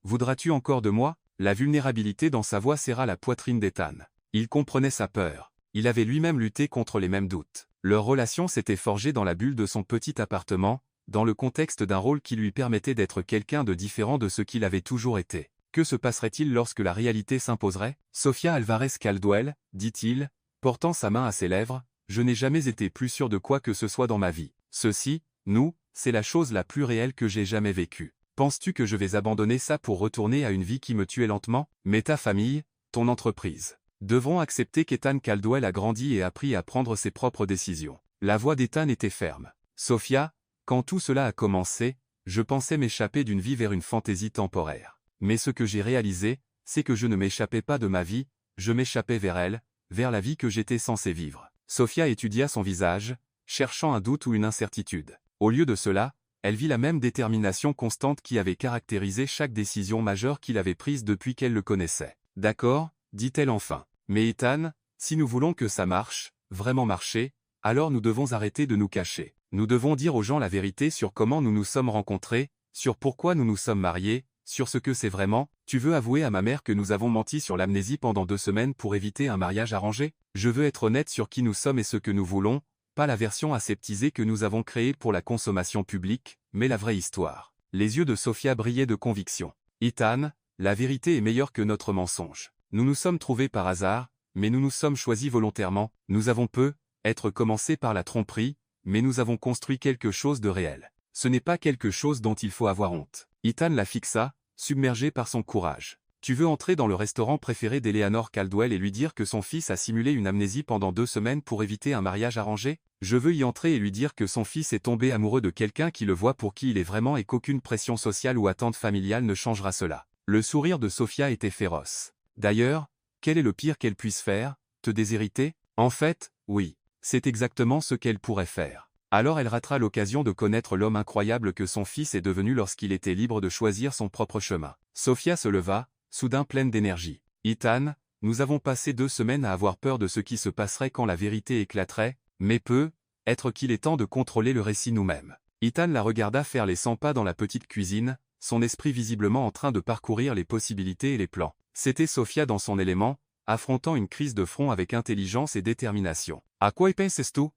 Voudras-tu encore de moi? La vulnérabilité dans sa voix serra la poitrine d'Ethan. Il comprenait sa peur. Il avait lui-même lutté contre les mêmes doutes. Leur relation s'était forgée dans la bulle de son petit appartement, dans le contexte d'un rôle qui lui permettait d'être quelqu'un de différent de ce qu'il avait toujours été. Que se passerait-il lorsque la réalité s'imposerait? Sophia Alvarez Caldwell, dit-il, portant sa main à ses lèvres, je n'ai jamais été plus sûr de quoi que ce soit dans ma vie. Ceci, nous, c'est la chose la plus réelle que j'ai jamais vécue. Penses-tu que je vais abandonner ça pour retourner à une vie qui me tuait lentement? Mais ta famille, ton entreprise, devront accepter qu'Ethan Caldwell a grandi et appris à prendre ses propres décisions. La voix d'Ethan était ferme. Sophia, quand tout cela a commencé, je pensais m'échapper d'une vie vers une fantaisie temporaire. Mais ce que j'ai réalisé, c'est que je ne m'échappais pas de ma vie, je m'échappais vers elle, vers la vie que j'étais censé vivre. Sophia étudia son visage, cherchant un doute ou une incertitude. Au lieu de cela, elle vit la même détermination constante qui avait caractérisé chaque décision majeure qu'il avait prise depuis qu'elle le connaissait. D'accord, dit-elle enfin. Mais Ethan, si nous voulons que ça marche, vraiment marcher, alors nous devons arrêter de nous cacher. Nous devons dire aux gens la vérité sur comment nous nous sommes rencontrés, sur pourquoi nous nous sommes mariés, sur ce que c'est vraiment. Tu veux avouer à ma mère que nous avons menti sur l'amnésie pendant 2 semaines pour éviter un mariage arrangé? Je veux être honnête sur qui nous sommes et ce que nous voulons, pas la version aseptisée que nous avons créée pour la consommation publique, mais la vraie histoire. Les yeux de Sophia brillaient de conviction. Ethan, la vérité est meilleure que notre mensonge. Nous nous sommes trouvés par hasard, mais nous nous sommes choisis volontairement. Nous avons être commencé par la tromperie, mais nous avons construit quelque chose de réel. Ce n'est pas quelque chose dont il faut avoir honte. Ethan la fixa, submergé par son courage. Tu veux entrer dans le restaurant préféré d'Eleanor Caldwell et lui dire que son fils a simulé une amnésie pendant 2 semaines pour éviter un mariage arrangé? Je veux y entrer et lui dire que son fils est tombé amoureux de quelqu'un qui le voit pour qui il est vraiment et qu'aucune pression sociale ou attente familiale ne changera cela. Le sourire de Sophia était féroce. D'ailleurs, quel est le pire qu'elle puisse faire? Te déshériter? En fait, oui. C'est exactement ce qu'elle pourrait faire. Alors elle ratera l'occasion de connaître l'homme incroyable que son fils est devenu lorsqu'il était libre de choisir son propre chemin. Sophia se leva, soudain pleine d'énergie. Ethan, nous avons passé 2 semaines à avoir peur de ce qui se passerait quand la vérité éclaterait, mais être qu'il est temps de contrôler le récit nous-mêmes. Ethan la regarda faire les 100 pas dans la petite cuisine, son esprit visiblement en train de parcourir les possibilités et les plans. C'était Sophia dans son élément, affrontant une crise de front avec intelligence et détermination. « À quoi y penses-tu »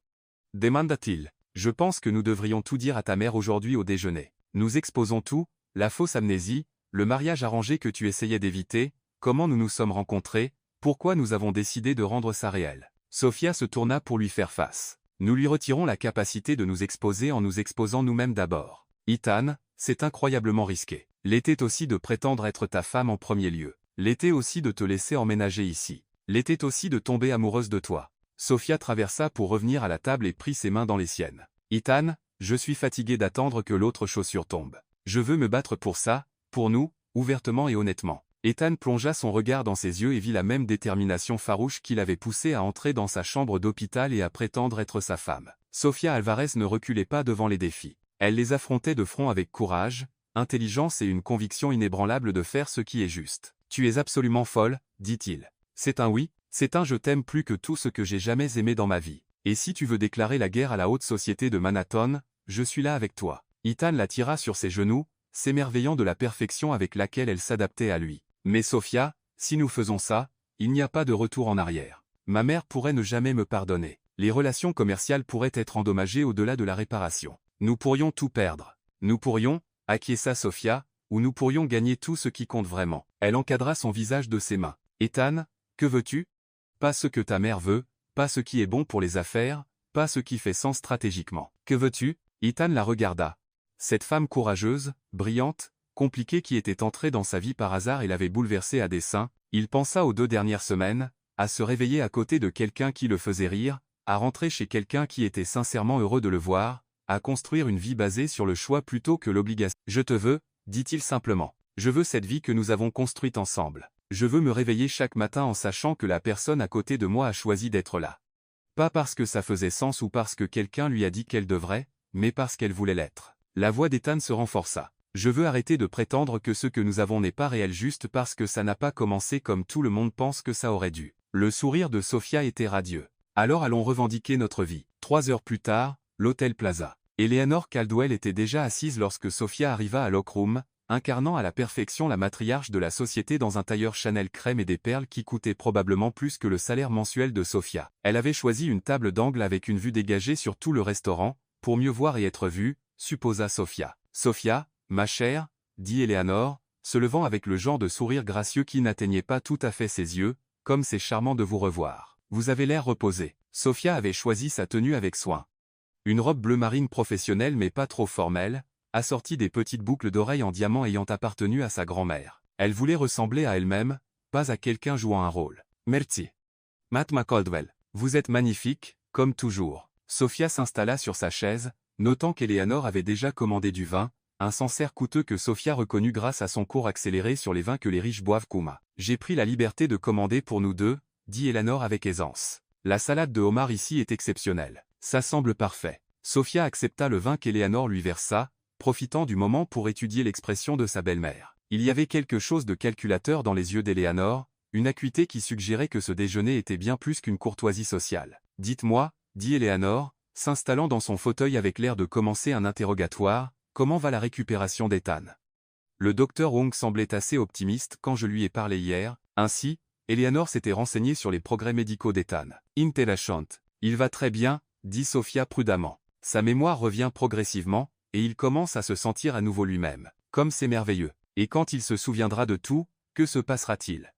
demanda-t-il. « Je pense que nous devrions tout dire à ta mère aujourd'hui au déjeuner. Nous exposons tout, la fausse amnésie, le mariage arrangé que tu essayais d'éviter, comment nous nous sommes rencontrés, pourquoi nous avons décidé de rendre ça réel. » Sophia se tourna pour lui faire face. « Nous lui retirons la capacité de nous exposer en nous exposant nous-mêmes d'abord. Ethan, c'est incroyablement risqué. L'était aussi de prétendre être ta femme en premier lieu. L'était aussi de te laisser emménager ici. L'était aussi de tomber amoureuse de toi. » Sophia traversa pour revenir à la table et prit ses mains dans les siennes. « Ethan, je suis fatigué d'attendre que l'autre chaussure tombe. Je veux me battre pour ça, pour nous, ouvertement et honnêtement. » Ethan plongea son regard dans ses yeux et vit la même détermination farouche qui l'avait poussé à entrer dans sa chambre d'hôpital et à prétendre être sa femme. Sophia Alvarez ne reculait pas devant les défis. Elle les affrontait de front avec courage, intelligence et une conviction inébranlable de faire ce qui est juste. « Tu es absolument folle, dit-il. C'est un oui, c'est un je t'aime plus que tout ce que j'ai jamais aimé dans ma vie. Et si tu veux déclarer la guerre à la haute société de Manhattan, je suis là avec toi. » Ethan la tira sur ses genoux, s'émerveillant de la perfection avec laquelle elle s'adaptait à lui. « Mais Sophia, si nous faisons ça, il n'y a pas de retour en arrière. Ma mère pourrait ne jamais me pardonner. Les relations commerciales pourraient être endommagées au-delà de la réparation. Nous pourrions tout perdre. Nous pourrions, acquiesça Sophia, ou nous pourrions gagner tout ce qui compte vraiment. » Elle encadra son visage de ses mains. « Ethan, que veux-tu? Pas ce que ta mère veut, pas ce qui est bon pour les affaires, pas ce qui fait sens stratégiquement. Que veux-tu » Ethan la regarda. Cette femme courageuse, brillante, compliquée qui était entrée dans sa vie par hasard et l'avait bouleversée à dessein, il pensa aux 2 dernières semaines, à se réveiller à côté de quelqu'un qui le faisait rire, à rentrer chez quelqu'un qui était sincèrement heureux de le voir, à construire une vie basée sur le choix plutôt que l'obligation. « Je te veux », dit-il simplement. « Je veux cette vie que nous avons construite ensemble. Je veux me réveiller chaque matin en sachant que la personne à côté de moi a choisi d'être là. Pas parce que ça faisait sens ou parce que quelqu'un lui a dit qu'elle devrait, mais parce qu'elle voulait l'être. » La voix d'Ethan se renforça. « Je veux arrêter de prétendre que ce que nous avons n'est pas réel juste parce que ça n'a pas commencé comme tout le monde pense que ça aurait dû. » Le sourire de Sophia était radieux. « Alors allons revendiquer notre vie. » 3 heures plus tard, l'Hôtel Plaza. Eleanor Caldwell était déjà assise lorsque Sophia arriva à Lockroom, incarnant à la perfection la matriarche de la société dans un tailleur Chanel crème et des perles qui coûtaient probablement plus que le salaire mensuel de Sophia. Elle avait choisi une table d'angle avec une vue dégagée sur tout le restaurant, pour mieux voir et être vue, supposa Sophia. « Sophia, ma chère, dit Eleanor, se levant avec le genre de sourire gracieux qui n'atteignait pas tout à fait ses yeux, comme c'est charmant de vous revoir. Vous avez l'air reposée. » Sophia avait choisi sa tenue avec soin. Une robe bleu marine professionnelle mais pas trop formelle, assortie des petites boucles d'oreilles en diamant ayant appartenu à sa grand-mère. Elle voulait ressembler à elle-même, pas à quelqu'un jouant un rôle. « Merci. Madame Caldwell, vous êtes magnifique, comme toujours. » Sophia s'installa sur sa chaise, notant qu'Eleanor avait déjà commandé du vin, un Sancerre coûteux que Sophia reconnut grâce à son cours accéléré sur les vins que les riches boivent Kuma. « J'ai pris la liberté de commander pour nous deux, dit Eleanor avec aisance. La salade de homard ici est exceptionnelle. Ça semble parfait. » Sophia accepta le vin qu'Eleanor lui versa, profitant du moment pour étudier l'expression de sa belle-mère. Il y avait quelque chose de calculateur dans les yeux d'Eleanor, une acuité qui suggérait que ce déjeuner était bien plus qu'une courtoisie sociale. « Dites-moi, dit Eleanor, s'installant dans son fauteuil avec l'air de commencer un interrogatoire, comment va la récupération d'Ethan? Le docteur Wong semblait assez optimiste quand je lui ai parlé hier, ainsi, Eleanor s'était renseignée sur les progrès médicaux d'Ethan. Intéressant. Il va très bien, dit Sophia prudemment. Sa mémoire revient progressivement, et il commence à se sentir à nouveau lui-même. Comme c'est merveilleux. Et quand il se souviendra de tout, que se passera-t-il?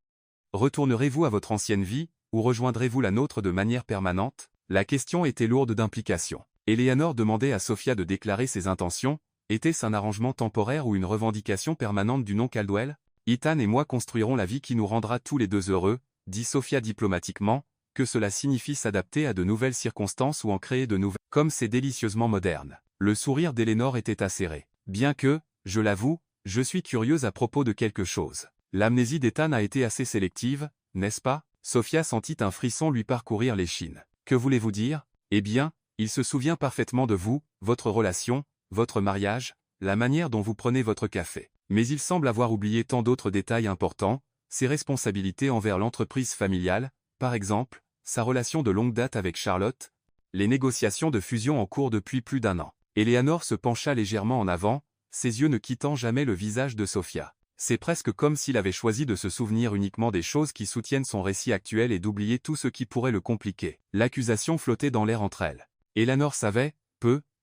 Retournerez-vous à votre ancienne vie, ou rejoindrez-vous la nôtre de manière permanente? La question était lourde d'implications. Eleanor demandait à Sophia de déclarer ses intentions. Était-ce un arrangement temporaire ou une revendication permanente du nom Caldwell? Ethan et moi construirons la vie qui nous rendra tous les deux heureux, dit Sophia diplomatiquement, que cela signifie s'adapter à de nouvelles circonstances ou en créer de nouvelles. Comme c'est délicieusement moderne. Le sourire d'Eleanor était acéré. Bien que, je l'avoue, je suis curieuse à propos de quelque chose. L'amnésie d'Ethan a été assez sélective, n'est-ce pas? Sophia sentit un frisson lui parcourir l'échine. Que voulez-vous dire? Eh bien, il se souvient parfaitement de vous, votre relation, votre mariage, la manière dont vous prenez votre café. Mais il semble avoir oublié tant d'autres détails importants, ses responsabilités envers l'entreprise familiale, par exemple, sa relation de longue date avec Charlotte, les négociations de fusion en cours depuis plus d'1 an. Eleanor se pencha légèrement en avant, ses yeux ne quittant jamais le visage de Sophia. C'est presque comme s'il avait choisi de se souvenir uniquement des choses qui soutiennent son récit actuel et d'oublier tout ce qui pourrait le compliquer. L'accusation flottait dans l'air entre elles. Eleanor savait,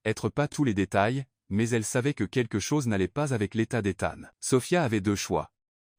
être pas tous les détails, mais elle savait que quelque chose n'allait pas avec l'état d'Ethan. Sophia avait 2 choix.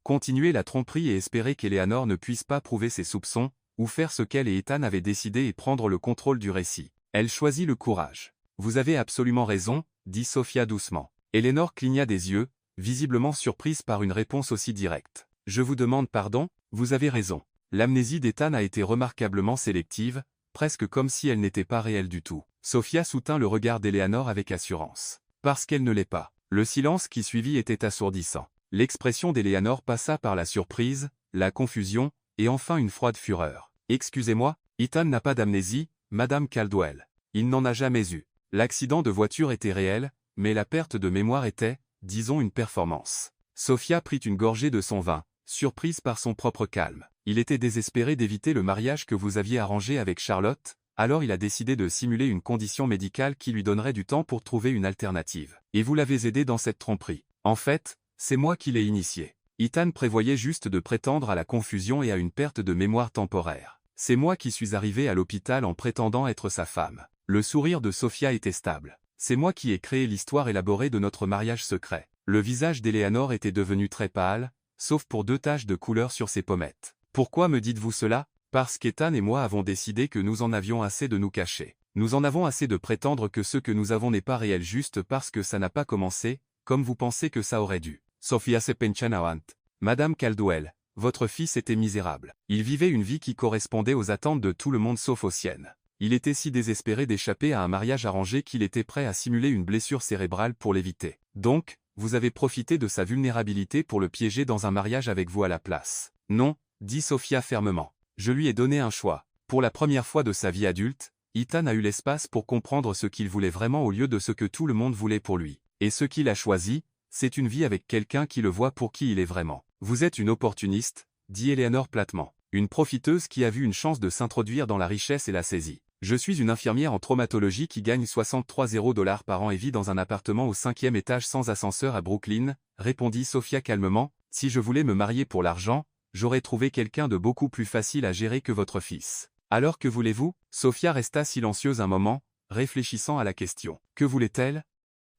Continuer la tromperie et espérer qu'Eleanor ne puisse pas prouver ses soupçons, ou faire ce qu'elle et Ethan avaient décidé et prendre le contrôle du récit. Elle choisit le courage. « Vous avez absolument raison, » dit Sophia doucement. Eleanor cligna des yeux, visiblement surprise par une réponse aussi directe. « Je vous demande pardon, vous avez raison. » L'amnésie d'Ethan a été remarquablement sélective, presque comme si elle n'était pas réelle du tout. Sophia soutint le regard d'Eleanor avec assurance. Parce qu'elle ne l'est pas. Le silence qui suivit était assourdissant. L'expression d'Eleanor passa par la surprise, la confusion, et enfin une froide fureur. « Excusez-moi, Ethan n'a pas d'amnésie, Madame Caldwell. Il n'en a jamais eu. L'accident de voiture était réel, mais la perte de mémoire était, disons, une performance. » Sophia prit une gorgée de son vin, surprise par son propre calme. « Il était désespéré d'éviter le mariage que vous aviez arrangé avec Charlotte, alors il a décidé de simuler une condition médicale qui lui donnerait du temps pour trouver une alternative. Et vous l'avez aidé dans cette tromperie. En fait, c'est moi qui l'ai initié. Ethan prévoyait juste de prétendre à la confusion et à une perte de mémoire temporaire. C'est moi qui suis arrivé à l'hôpital en prétendant être sa femme. » Le sourire de Sophia était stable. « C'est moi qui ai créé l'histoire élaborée de notre mariage secret. » Le visage d'Eleanor était devenu très pâle, sauf pour 2 taches de couleur sur ses pommettes. « Pourquoi me dites-vous cela? Parce qu'Ethan et moi avons décidé que nous en avions assez de nous cacher. Nous en avons assez de prétendre que ce que nous avons n'est pas réel juste parce que ça n'a pas commencé, comme vous pensez que ça aurait dû. Sophia Sepenchanawant. Madame Caldwell, votre fils était misérable. Il vivait une vie qui correspondait aux attentes de tout le monde sauf aux siennes. Il était si désespéré d'échapper à un mariage arrangé qu'il était prêt à simuler une blessure cérébrale pour l'éviter. Donc, vous avez profité de sa vulnérabilité pour le piéger dans un mariage avec vous à la place. Non, dit Sophia fermement. Je lui ai donné un choix. Pour la première fois de sa vie adulte, Ethan a eu l'espace pour comprendre ce qu'il voulait vraiment au lieu de ce que tout le monde voulait pour lui. Et ce qu'il a choisi, c'est une vie avec quelqu'un qui le voit pour qui il est vraiment. Vous êtes une opportuniste, dit Eleanor platement. Une profiteuse qui a vu une chance de s'introduire dans la richesse et l'a saisie. Je suis une infirmière en traumatologie qui gagne 63 $ par an et vit dans un appartement au 5e étage sans ascenseur à Brooklyn, répondit Sophia calmement. Si je voulais me marier pour l'argent, j'aurais trouvé quelqu'un de beaucoup plus facile à gérer que votre fils. Alors que voulez-vous? Sophia resta silencieuse un moment, réfléchissant à la question. Que voulait-elle?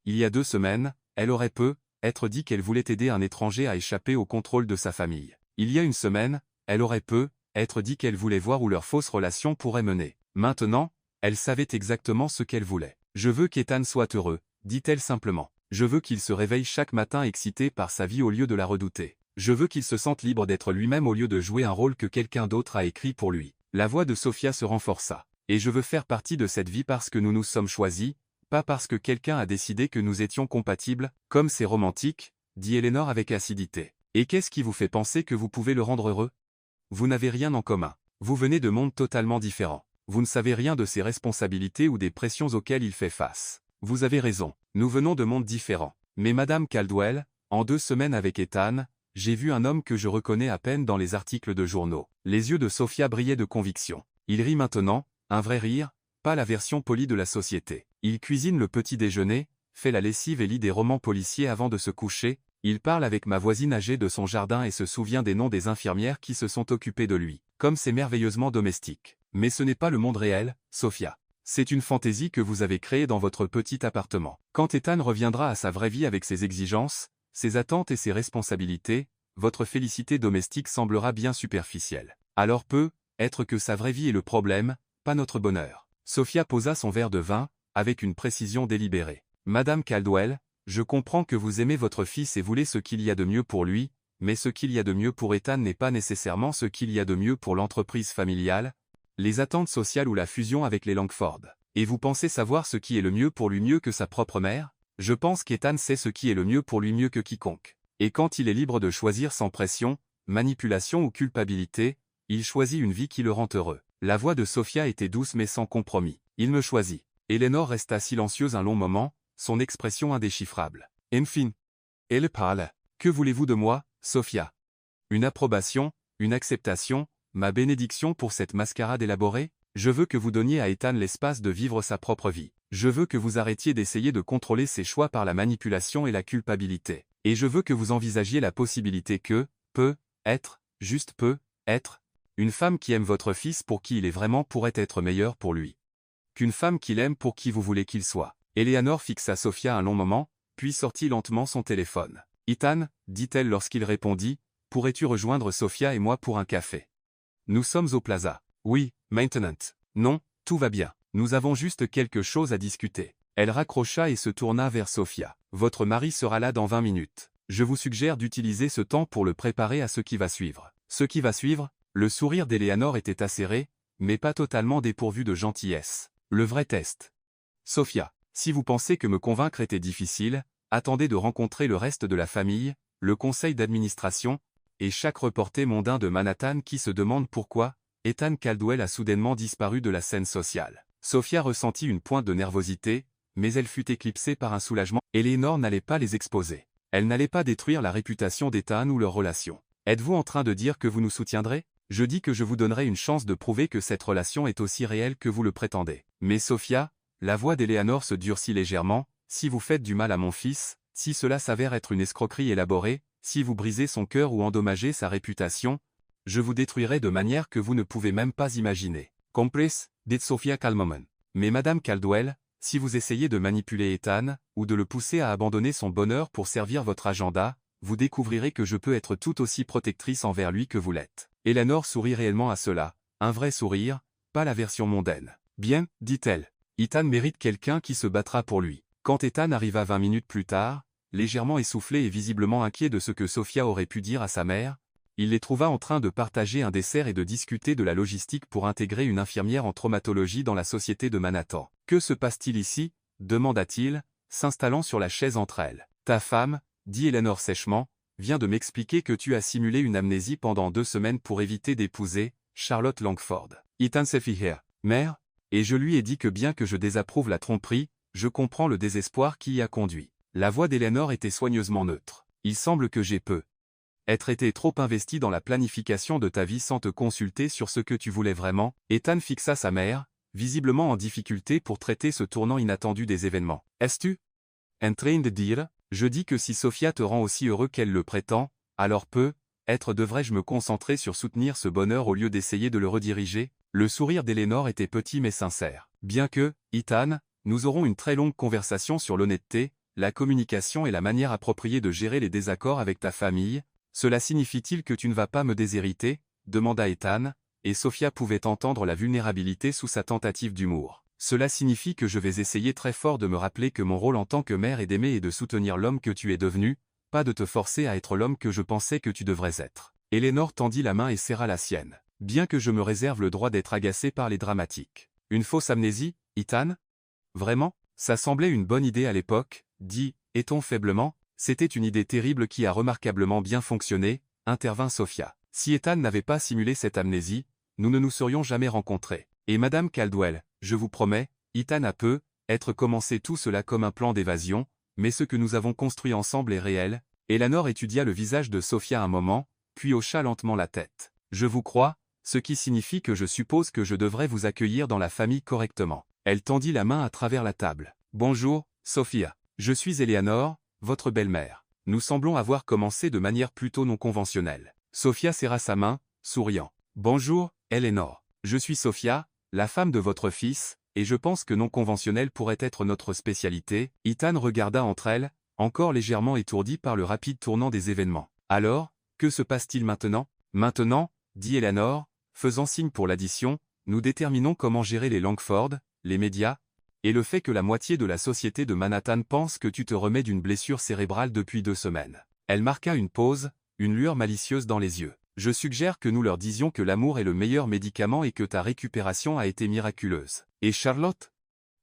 Il y a 2 semaines, elle aurait peut-être dit qu'elle voulait aider un étranger à échapper au contrôle de sa famille. Il y a 1 semaine, elle aurait peut-être dit qu'elle voulait voir où leur fausse relation pourrait mener. Maintenant, elle savait exactement ce qu'elle voulait. Je veux qu'Ethan soit heureux, dit-elle simplement. Je veux qu'il se réveille chaque matin excité par sa vie au lieu de la redouter. Je veux qu'il se sente libre d'être lui-même au lieu de jouer un rôle que quelqu'un d'autre a écrit pour lui. La voix de Sophia se renforça. Et je veux faire partie de cette vie parce que nous nous sommes choisis, pas parce que quelqu'un a décidé que nous étions compatibles, comme c'est romantique, dit Eleanor avec acidité. Et qu'est-ce qui vous fait penser que vous pouvez le rendre heureux? Vous n'avez rien en commun. Vous venez de mondes totalement différents. Vous ne savez rien de ses responsabilités ou des pressions auxquelles il fait face. Vous avez raison, nous venons de mondes différents. Mais Madame Caldwell, en 2 semaines avec Ethan, j'ai vu un homme que je reconnais à peine dans les articles de journaux. Les yeux de Sophia brillaient de conviction. Il rit maintenant, un vrai rire, pas la version polie de la société. Il cuisine le petit déjeuner, fait la lessive et lit des romans policiers avant de se coucher. Il parle avec ma voisine âgée de son jardin et se souvient des noms des infirmières qui se sont occupées de lui. Comme c'est merveilleusement domestique. Mais ce n'est pas le monde réel, Sophia. C'est une fantaisie que vous avez créée dans votre petit appartement. Quand Ethan reviendra à sa vraie vie avec ses exigences, ses attentes et ses responsabilités, votre félicité domestique semblera bien superficielle. Alors peut-être que sa vraie vie est le problème, pas notre bonheur. Sophia posa son verre de vin, avec une précision délibérée. Madame Caldwell, je comprends que vous aimez votre fils et voulez ce qu'il y a de mieux pour lui, mais ce qu'il y a de mieux pour Ethan n'est pas nécessairement ce qu'il y a de mieux pour l'entreprise familiale, les attentes sociales ou la fusion avec les Langford. Et vous pensez savoir ce qui est le mieux pour lui mieux que sa propre mère? Je pense qu'Ethan sait ce qui est le mieux pour lui mieux que quiconque. Et quand il est libre de choisir sans pression, manipulation ou culpabilité, il choisit une vie qui le rend heureux. La voix de Sophia était douce mais sans compromis. Il me choisit. Eleanor resta silencieuse un long moment, son expression indéchiffrable. Enfin. Elle parle. Que voulez-vous de moi, Sophia? Une approbation, une acceptation, ma bénédiction pour cette mascarade élaborée? Je veux que vous donniez à Ethan l'espace de vivre sa propre vie. Je veux que vous arrêtiez d'essayer de contrôler ses choix par la manipulation et la culpabilité. Et je veux que vous envisagiez la possibilité que, peut-être, juste peut-être, une femme qui aime votre fils pour qui il est vraiment pourrait être meilleure pour lui. Qu'une femme qu'il aime pour qui vous voulez qu'il soit. Eleanor fixa Sophia un long moment, puis sortit lentement son téléphone. Ethan, dit-elle lorsqu'il répondit, pourrais-tu rejoindre Sophia et moi pour un café? Nous sommes au plaza. Oui, maintenant. Non, tout va bien. Nous avons juste quelque chose à discuter. Elle raccrocha et se tourna vers Sophia. Votre mari sera là dans 20 minutes. Je vous suggère d'utiliser ce temps pour le préparer à ce qui va suivre. Ce qui va suivre? Le sourire d'Eleanor était acéré, mais pas totalement dépourvu de gentillesse. Le vrai test. Sophia, si vous pensez que me convaincre était difficile, attendez de rencontrer le reste de la famille, le conseil d'administration, et chaque reporter mondain de Manhattan qui se demande pourquoi Ethan Caldwell a soudainement disparu de la scène sociale. Sophia ressentit une pointe de nervosité, mais elle fut éclipsée par un soulagement. Eleanor n'allait pas les exposer. Elle n'allait pas détruire la réputation d'Ethan ou leur relation. Êtes-vous en train de dire que vous nous soutiendrez? Je dis que je vous donnerai une chance de prouver que cette relation est aussi réelle que vous le prétendez. Mais Sophia, la voix d'Eleanor se durcit légèrement, si vous faites du mal à mon fils, si cela s'avère être une escroquerie élaborée, si vous brisez son cœur ou endommagez sa réputation, je vous détruirai de manière que vous ne pouvez même pas imaginer. Complice, dit Sophia calmement. Mais Madame Caldwell, si vous essayez de manipuler Ethan, ou de le pousser à abandonner son bonheur pour servir votre agenda, vous découvrirez que je peux être tout aussi protectrice envers lui que vous l'êtes. Eleanor sourit réellement à cela, un vrai sourire, pas la version mondaine. Bien, dit-elle. Ethan mérite quelqu'un qui se battra pour lui. Quand Ethan arriva 20 minutes plus tard, légèrement essoufflé et visiblement inquiet de ce que Sophia aurait pu dire à sa mère, il les trouva en train de partager un dessert et de discuter de la logistique pour intégrer une infirmière en traumatologie dans la société de Manhattan. « Que se passe-t-il ici » demanda-t-il, s'installant sur la chaise entre elles. « Ta femme, dit Eleanor sèchement, vient de m'expliquer que tu as simulé une amnésie pendant 2 semaines pour éviter d'épouser Charlotte Langford. Ethan s'est fier, mère, et je lui ai dit que bien que je désapprouve la tromperie, je comprends le désespoir qui y a conduit. » La voix d'Eleanor était soigneusement neutre. « Il semble que j'ai être été trop investi dans la planification de ta vie sans te consulter sur ce que tu voulais vraiment. » Ethan fixa sa mère, visiblement en difficulté pour traiter ce tournant inattendu des événements. « Est-ce en train de dire, je dis que si Sophia te rend aussi heureux qu'elle le prétend, alors devrais-je me concentrer sur soutenir ce bonheur au lieu d'essayer de le rediriger ?» Le sourire d'Eleanor était petit mais sincère. « Bien que, Ethan, nous aurons une très longue conversation sur l'honnêteté, la communication et la manière appropriée de gérer les désaccords avec ta famille, cela signifie-t-il que tu ne vas pas me déshériter ?» demanda Ethan, et Sophia pouvait entendre la vulnérabilité sous sa tentative d'humour. « Cela signifie que je vais essayer très fort de me rappeler que mon rôle en tant que mère est d'aimer et de soutenir l'homme que tu es devenu, pas de te forcer à être l'homme que je pensais que tu devrais être. » Eleanor tendit la main et serra la sienne. « Bien que je me réserve le droit d'être agacé par les dramatiques. Une fausse amnésie, Ethan ? Vraiment ? Ça semblait une bonne idée à l'époque, dit Ethan faiblement. C'était une idée terrible qui a remarquablement bien fonctionné, intervint Sophia. Si Ethan n'avait pas simulé cette amnésie, nous ne nous serions jamais rencontrés. Et Madame Caldwell, je vous promets, Ethan a être commencé tout cela comme un plan d'évasion, mais ce que nous avons construit ensemble est réel. » Eleanor étudia le visage de Sophia un moment, puis hocha lentement la tête. « Je vous crois, ce qui signifie que je suppose que je devrais vous accueillir dans la famille correctement. » Elle tendit la main à travers la table. « Bonjour, Sophia. Je suis Eleanor, votre belle-mère. Nous semblons avoir commencé de manière plutôt non conventionnelle. » Sophia serra sa main, souriant. « Bonjour, Eleanor. Je suis Sophia, la femme de votre fils, et je pense que non conventionnel pourrait être notre spécialité. » Ethan regarda entre elles, encore légèrement étourdi par le rapide tournant des événements. « Alors, que se passe-t-il maintenant ?»« Maintenant, dit Eleanor, faisant signe pour l'addition, nous déterminons comment gérer les Langford, les médias, et le fait que la moitié de la société de Manhattan pense que tu te remets d'une blessure cérébrale depuis 2 semaines. » Elle marqua une pause, une lueur malicieuse dans les yeux. « Je suggère que nous leur disions que l'amour est le meilleur médicament et que ta récupération a été miraculeuse. » « Et Charlotte ?»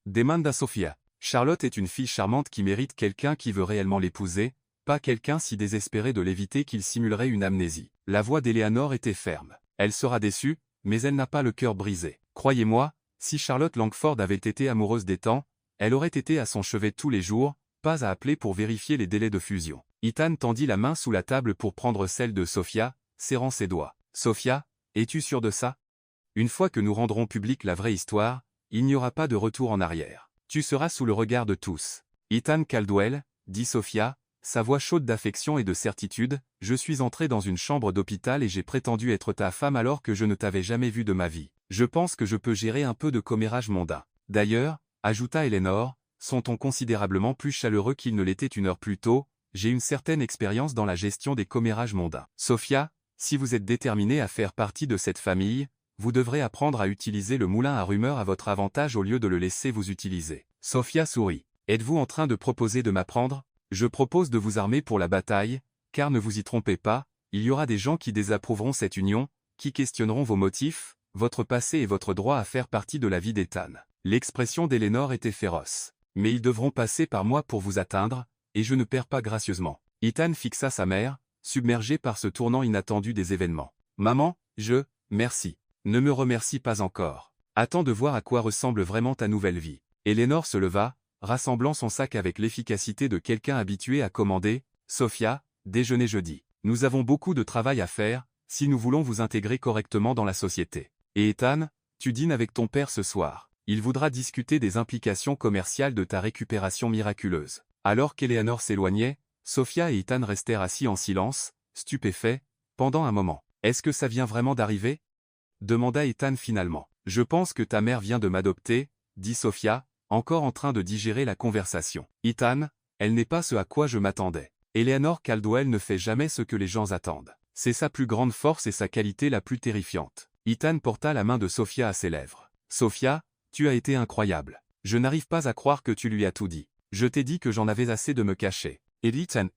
demanda Sophia. « Charlotte est une fille charmante qui mérite quelqu'un qui veut réellement l'épouser, pas quelqu'un si désespéré de l'éviter qu'il simulerait une amnésie. » La voix d'Eleanor était ferme. « Elle sera déçue, mais elle n'a pas le cœur brisé. Croyez-moi, si Charlotte Langford avait été amoureuse d'Ethan, elle aurait été à son chevet tous les jours, pas à appeler pour vérifier les délais de fusion. » Ethan tendit la main sous la table pour prendre celle de Sophia, serrant ses doigts. « Sophia, es-tu sûre de ça ? Une fois que nous rendrons publique la vraie histoire, il n'y aura pas de retour en arrière. Tu seras sous le regard de tous. » « Ethan Caldwell, dit Sophia, sa voix chaude d'affection et de certitude, je suis entré dans une chambre d'hôpital et j'ai prétendu être ta femme alors que je ne t'avais jamais vu de ma vie. Je pense que je peux gérer un peu de commérage mondain. D'ailleurs, ajouta Eleanor, son ton considérablement plus chaleureux qu'il ne l'était une heure plus tôt, j'ai une certaine expérience dans la gestion des commérages mondains. Sophia, si vous êtes déterminée à faire partie de cette famille, vous devrez apprendre à utiliser le moulin à rumeurs à votre avantage au lieu de le laisser vous utiliser. Sophia sourit. Êtes-vous en train de proposer de m'apprendre ? Je propose de vous armer pour la bataille, car ne vous y trompez pas, il y aura des gens qui désapprouveront cette union, qui questionneront vos motifs, votre passé et votre droit à faire partie de la vie d'Ethan. L'expression d'Eleanor était féroce. Mais ils devront passer par moi pour vous atteindre, et je ne perds pas gracieusement. Ethan fixa sa mère, submergé par ce tournant inattendu des événements. Maman, merci. Ne me remercie pas encore. Attends de voir à quoi ressemble vraiment ta nouvelle vie. Eleanor se leva, rassemblant son sac avec l'efficacité de quelqu'un habitué à commander. Sophia, déjeuner jeudi. Nous avons beaucoup de travail à faire, si nous voulons vous intégrer correctement dans la société. Et Ethan, tu dînes avec ton père ce soir. Il voudra discuter des implications commerciales de ta récupération miraculeuse. Alors qu'Eleanor s'éloignait, Sophia et Ethan restèrent assis en silence, stupéfaits, pendant un moment. Est-ce que ça vient vraiment d'arriver ? Demanda Ethan finalement. Je pense que ta mère vient de m'adopter, dit Sophia, encore en train de digérer la conversation. Ethan, elle n'est pas ce à quoi je m'attendais. Eleanor Caldwell ne fait jamais ce que les gens attendent. C'est sa plus grande force et sa qualité la plus terrifiante. Ethan porta la main de Sophia à ses lèvres. Sophia, tu as été incroyable. Je n'arrive pas à croire que tu lui as tout dit. Je t'ai dit que j'en avais assez de me cacher. Ethan,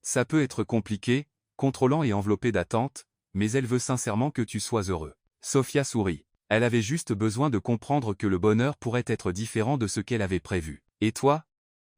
ça peut être compliqué, contrôlant et enveloppé d'attentes, mais elle veut sincèrement que tu sois heureux. Sophia sourit. Elle avait juste besoin de comprendre que le bonheur pourrait être différent de ce qu'elle avait prévu. Et toi?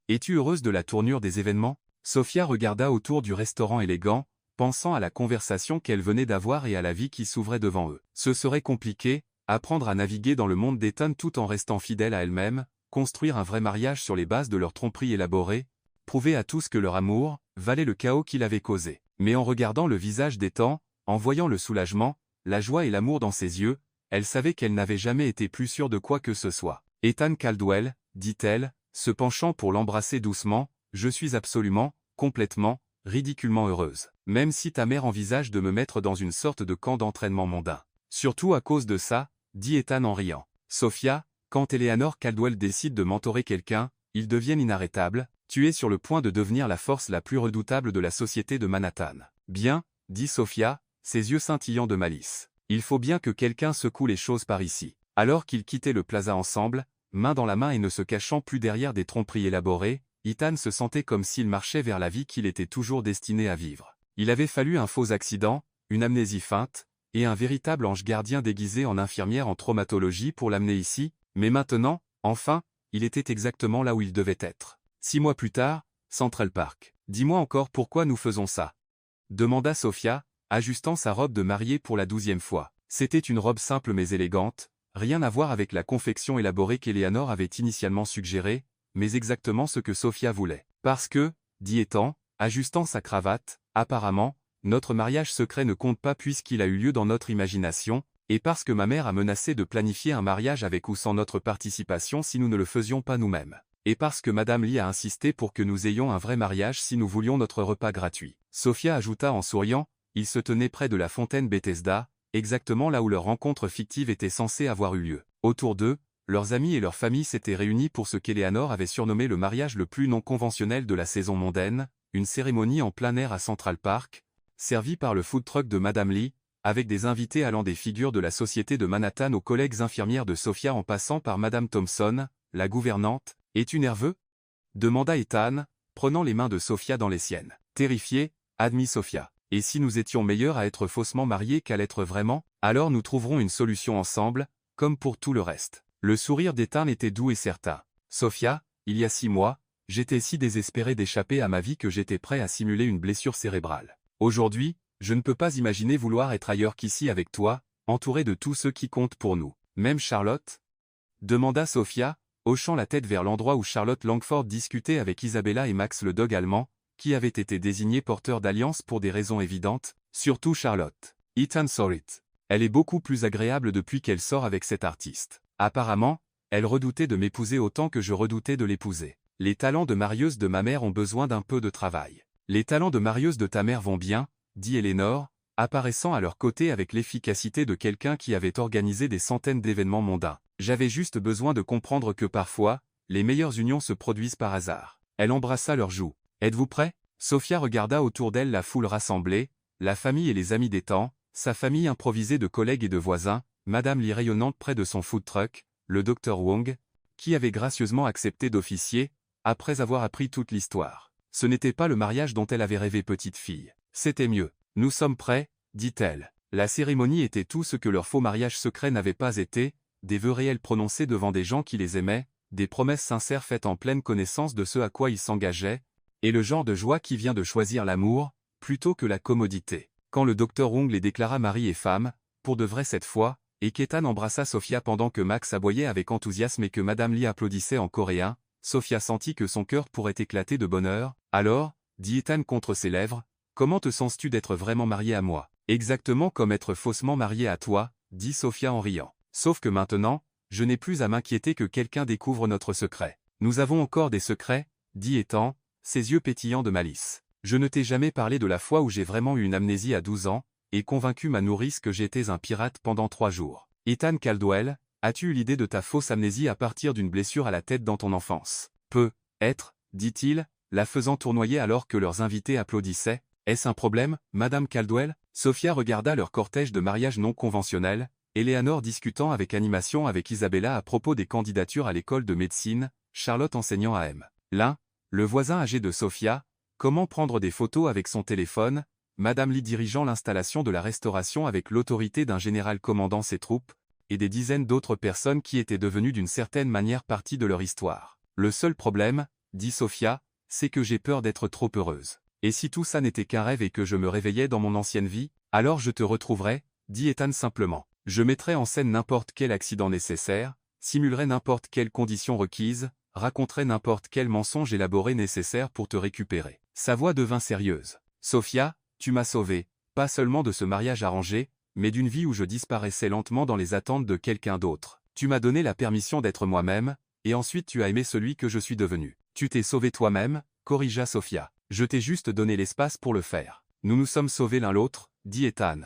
Es-tu heureuse de la tournure des événements? Sophia regarda autour du restaurant élégant, pensant à la conversation qu'elle venait d'avoir et à la vie qui s'ouvrait devant eux. Ce serait compliqué, apprendre à naviguer dans le monde d'Ethan tout en restant fidèle à elle-même, construire un vrai mariage sur les bases de leur tromperie élaborée, prouver à tous que leur amour valait le chaos qu'il avait causé. Mais en regardant le visage d'Ethan, en voyant le soulagement, la joie et l'amour dans ses yeux, elle savait qu'elle n'avait jamais été plus sûre de quoi que ce soit. Ethan Caldwell, dit-elle, se penchant pour l'embrasser doucement, je suis absolument, complètement, ridiculement heureuse. Même si ta mère envisage de me mettre dans une sorte de camp d'entraînement mondain. Surtout à cause de ça, dit Ethan en riant. Sophia, quand Eleanor Caldwell décide de mentorer quelqu'un, ils deviennent inarrêtables, tu es sur le point de devenir la force la plus redoutable de la société de Manhattan. Bien, dit Sophia, ses yeux scintillant de malice. Il faut bien que quelqu'un secoue les choses par ici. Alors qu'ils quittaient le plaza ensemble, main dans la main et ne se cachant plus derrière des tromperies élaborées, Ethan se sentait comme s'il marchait vers la vie qu'il était toujours destiné à vivre. Il avait fallu un faux accident, une amnésie feinte, et un véritable ange gardien déguisé en infirmière en traumatologie pour l'amener ici, mais maintenant, enfin, il était exactement là où il devait être. 6 mois plus tard, Central Park. Dis-moi encore pourquoi nous faisons ça, demanda Sophia, ajustant sa robe de mariée pour la 12e fois. C'était une robe simple mais élégante, rien à voir avec la confection élaborée qu'Eleanor avait initialement suggérée, mais exactement ce que Sophia voulait. Parce que, dit Ethan, ajustant sa cravate, apparemment, notre mariage secret ne compte pas puisqu'il a eu lieu dans notre imagination, et parce que ma mère a menacé de planifier un mariage avec ou sans notre participation si nous ne le faisions pas nous-mêmes. Et parce que Madame Lee a insisté pour que nous ayons un vrai mariage si nous voulions notre repas gratuit. Sophia ajouta en souriant, ils se tenaient près de la fontaine Bethesda, exactement là où leur rencontre fictive était censée avoir eu lieu. Autour d'eux, leurs amis et leurs familles s'étaient réunis pour ce qu'Eleanor avait surnommé le mariage le plus non conventionnel de la saison mondaine, une cérémonie en plein air à Central Park, servie par le food truck de Madame Lee, avec des invités allant des figures de la société de Manhattan aux collègues infirmières de Sophia en passant par Madame Thompson, la gouvernante. « Es-tu nerveux ?» demanda Ethan, prenant les mains de Sophia dans les siennes. Terrifiée, admit Sophia. Et si nous étions meilleurs à être faussement mariés qu'à l'être vraiment, alors nous trouverons une solution ensemble, comme pour tout le reste. Le sourire d'Ethan était doux et certain. Sophia, il y a 6 mois, j'étais si désespéré d'échapper à ma vie que j'étais prêt à simuler une blessure cérébrale. Aujourd'hui, je ne peux pas imaginer vouloir être ailleurs qu'ici avec toi, entouré de tous ceux qui comptent pour nous. Même Charlotte ? Demanda Sophia, hochant la tête vers l'endroit où Charlotte Langford discutait avec Isabella et Max le dog allemand, qui avait été désigné porteur d'alliance pour des raisons évidentes, surtout Charlotte. Ethan saw it. Elle est beaucoup plus agréable depuis qu'elle sort avec cet artiste. Apparemment, elle redoutait de m'épouser autant que je redoutais de l'épouser. Les talents de marieuse de ma mère ont besoin d'un peu de travail. Les talents de marieuse de ta mère vont bien, dit Eleanor, apparaissant à leur côté avec l'efficacité de quelqu'un qui avait organisé des centaines d'événements mondains. J'avais juste besoin de comprendre que parfois, les meilleures unions se produisent par hasard. Elle embrassa leurs joues. Êtes-vous prêts? Sophia regarda autour d'elle la foule rassemblée, la famille et les amis d'Ethan, sa famille improvisée de collègues et de voisins, Madame Lee rayonnante près de son food truck, le Dr Wong, qui avait gracieusement accepté d'officier, après avoir appris toute l'histoire. Ce n'était pas le mariage dont elle avait rêvé petite fille. C'était mieux. Nous sommes prêts, dit-elle. La cérémonie était tout ce que leur faux mariage secret n'avait pas été, des vœux réels prononcés devant des gens qui les aimaient, des promesses sincères faites en pleine connaissance de ce à quoi ils s'engageaient, et le genre de joie qui vient de choisir l'amour, plutôt que la commodité. Quand le docteur Wong les déclara mari et femme, pour de vrai cette fois, et qu'Ethan embrassa Sophia pendant que Max aboyait avec enthousiasme et que Madame Lee applaudissait en coréen, Sophia sentit que son cœur pourrait éclater de bonheur. Alors, dit Ethan contre ses lèvres, comment te sens-tu d'être vraiment marié à moi? Exactement comme être faussement marié à toi, dit Sophia en riant. Sauf que maintenant, je n'ai plus à m'inquiéter que quelqu'un découvre notre secret. Nous avons encore des secrets, dit Ethan, ses yeux pétillants de malice. Je ne t'ai jamais parlé de la fois où j'ai vraiment eu une amnésie à 12 ans, et convaincu ma nourrice que j'étais un pirate pendant 3 jours. Ethan Caldwell, as-tu eu l'idée de ta fausse amnésie à partir d'une blessure à la tête dans ton enfance? Peut-être, dit-il, la faisant tournoyer alors que leurs invités applaudissaient. Est-ce un problème, Madame Caldwell? Sophia regarda leur cortège de mariage non conventionnel, Eleanor discutant avec animation avec Isabella à propos des candidatures à l'école de médecine, Charlotte enseignant à M. L'un, le voisin âgé de Sophia, comment prendre des photos avec son téléphone, Madame Lee dirigeant l'installation de la restauration avec l'autorité d'un général commandant ses troupes, et des dizaines d'autres personnes qui étaient devenues d'une certaine manière partie de leur histoire. Le seul problème, dit Sophia, c'est que j'ai peur d'être trop heureuse. Et si tout ça n'était qu'un rêve et que je me réveillais dans mon ancienne vie, alors je te retrouverai, dit Ethan simplement. Je mettrai en scène n'importe quel accident nécessaire, simulerai n'importe quelle condition requise, raconterai n'importe quel mensonge élaboré nécessaire pour te récupérer. Sa voix devint sérieuse. Sophia, tu m'as sauvée, pas seulement de ce mariage arrangé, mais d'une vie où je disparaissais lentement dans les attentes de quelqu'un d'autre. Tu m'as donné la permission d'être moi-même, et ensuite tu as aimé celui que je suis devenu. Tu t'es sauvé toi-même, corrigea Sophia. Je t'ai juste donné l'espace pour le faire. Nous nous sommes sauvés l'un l'autre, dit Ethan.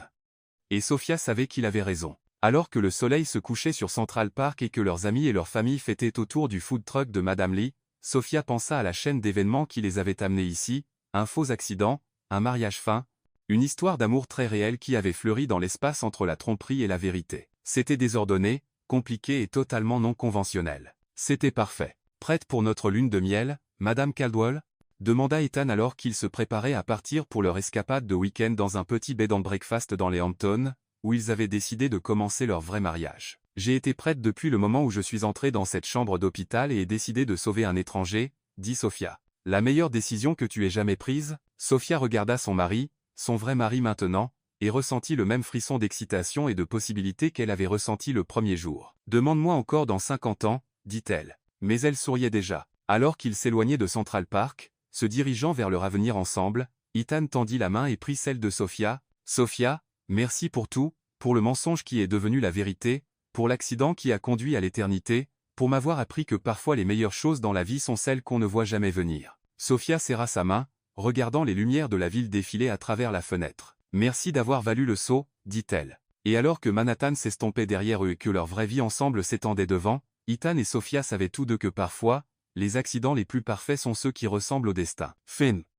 Et Sophia savait qu'il avait raison. Alors que le soleil se couchait sur Central Park et que leurs amis et leurs familles fêtaient autour du food truck de Madame Lee, Sophia pensa à la chaîne d'événements qui les avait amenés ici, un faux accident, un mariage fin, une histoire d'amour très réelle qui avait fleuri dans l'espace entre la tromperie et la vérité. C'était désordonné, compliqué et totalement non conventionnel. C'était parfait. Prête pour notre lune de miel, Madame Caldwell ? Demanda Ethan alors qu'ils se préparaient à partir pour leur escapade de week-end dans un petit bed and breakfast dans les Hamptons, où ils avaient décidé de commencer leur vrai mariage. J'ai été prête depuis le moment où je suis entrée dans cette chambre d'hôpital et ai décidé de sauver un étranger, dit Sophia. La meilleure décision que tu aies jamais prise ? Sophia regarda son mari, son vrai mari maintenant, et ressentit le même frisson d'excitation et de possibilité qu'elle avait ressenti le premier jour. Demande-moi encore dans 50 ans, dit-elle. Mais elle souriait déjà. Alors qu'ils s'éloignaient de Central Park, se dirigeant vers leur avenir ensemble, Ethan tendit la main et prit celle de Sophia. Sophia, merci pour tout, pour le mensonge qui est devenu la vérité, pour l'accident qui a conduit à l'éternité, pour m'avoir appris que parfois les meilleures choses dans la vie sont celles qu'on ne voit jamais venir. Sophia serra sa main, regardant les lumières de la ville défiler à travers la fenêtre. Merci d'avoir valu le saut, dit-elle. Et alors que Manhattan s'estompait derrière eux et que leur vraie vie ensemble s'étendait devant, Ethan et Sophia savaient tous deux que parfois, les accidents les plus parfaits sont ceux qui ressemblent au destin. Fin.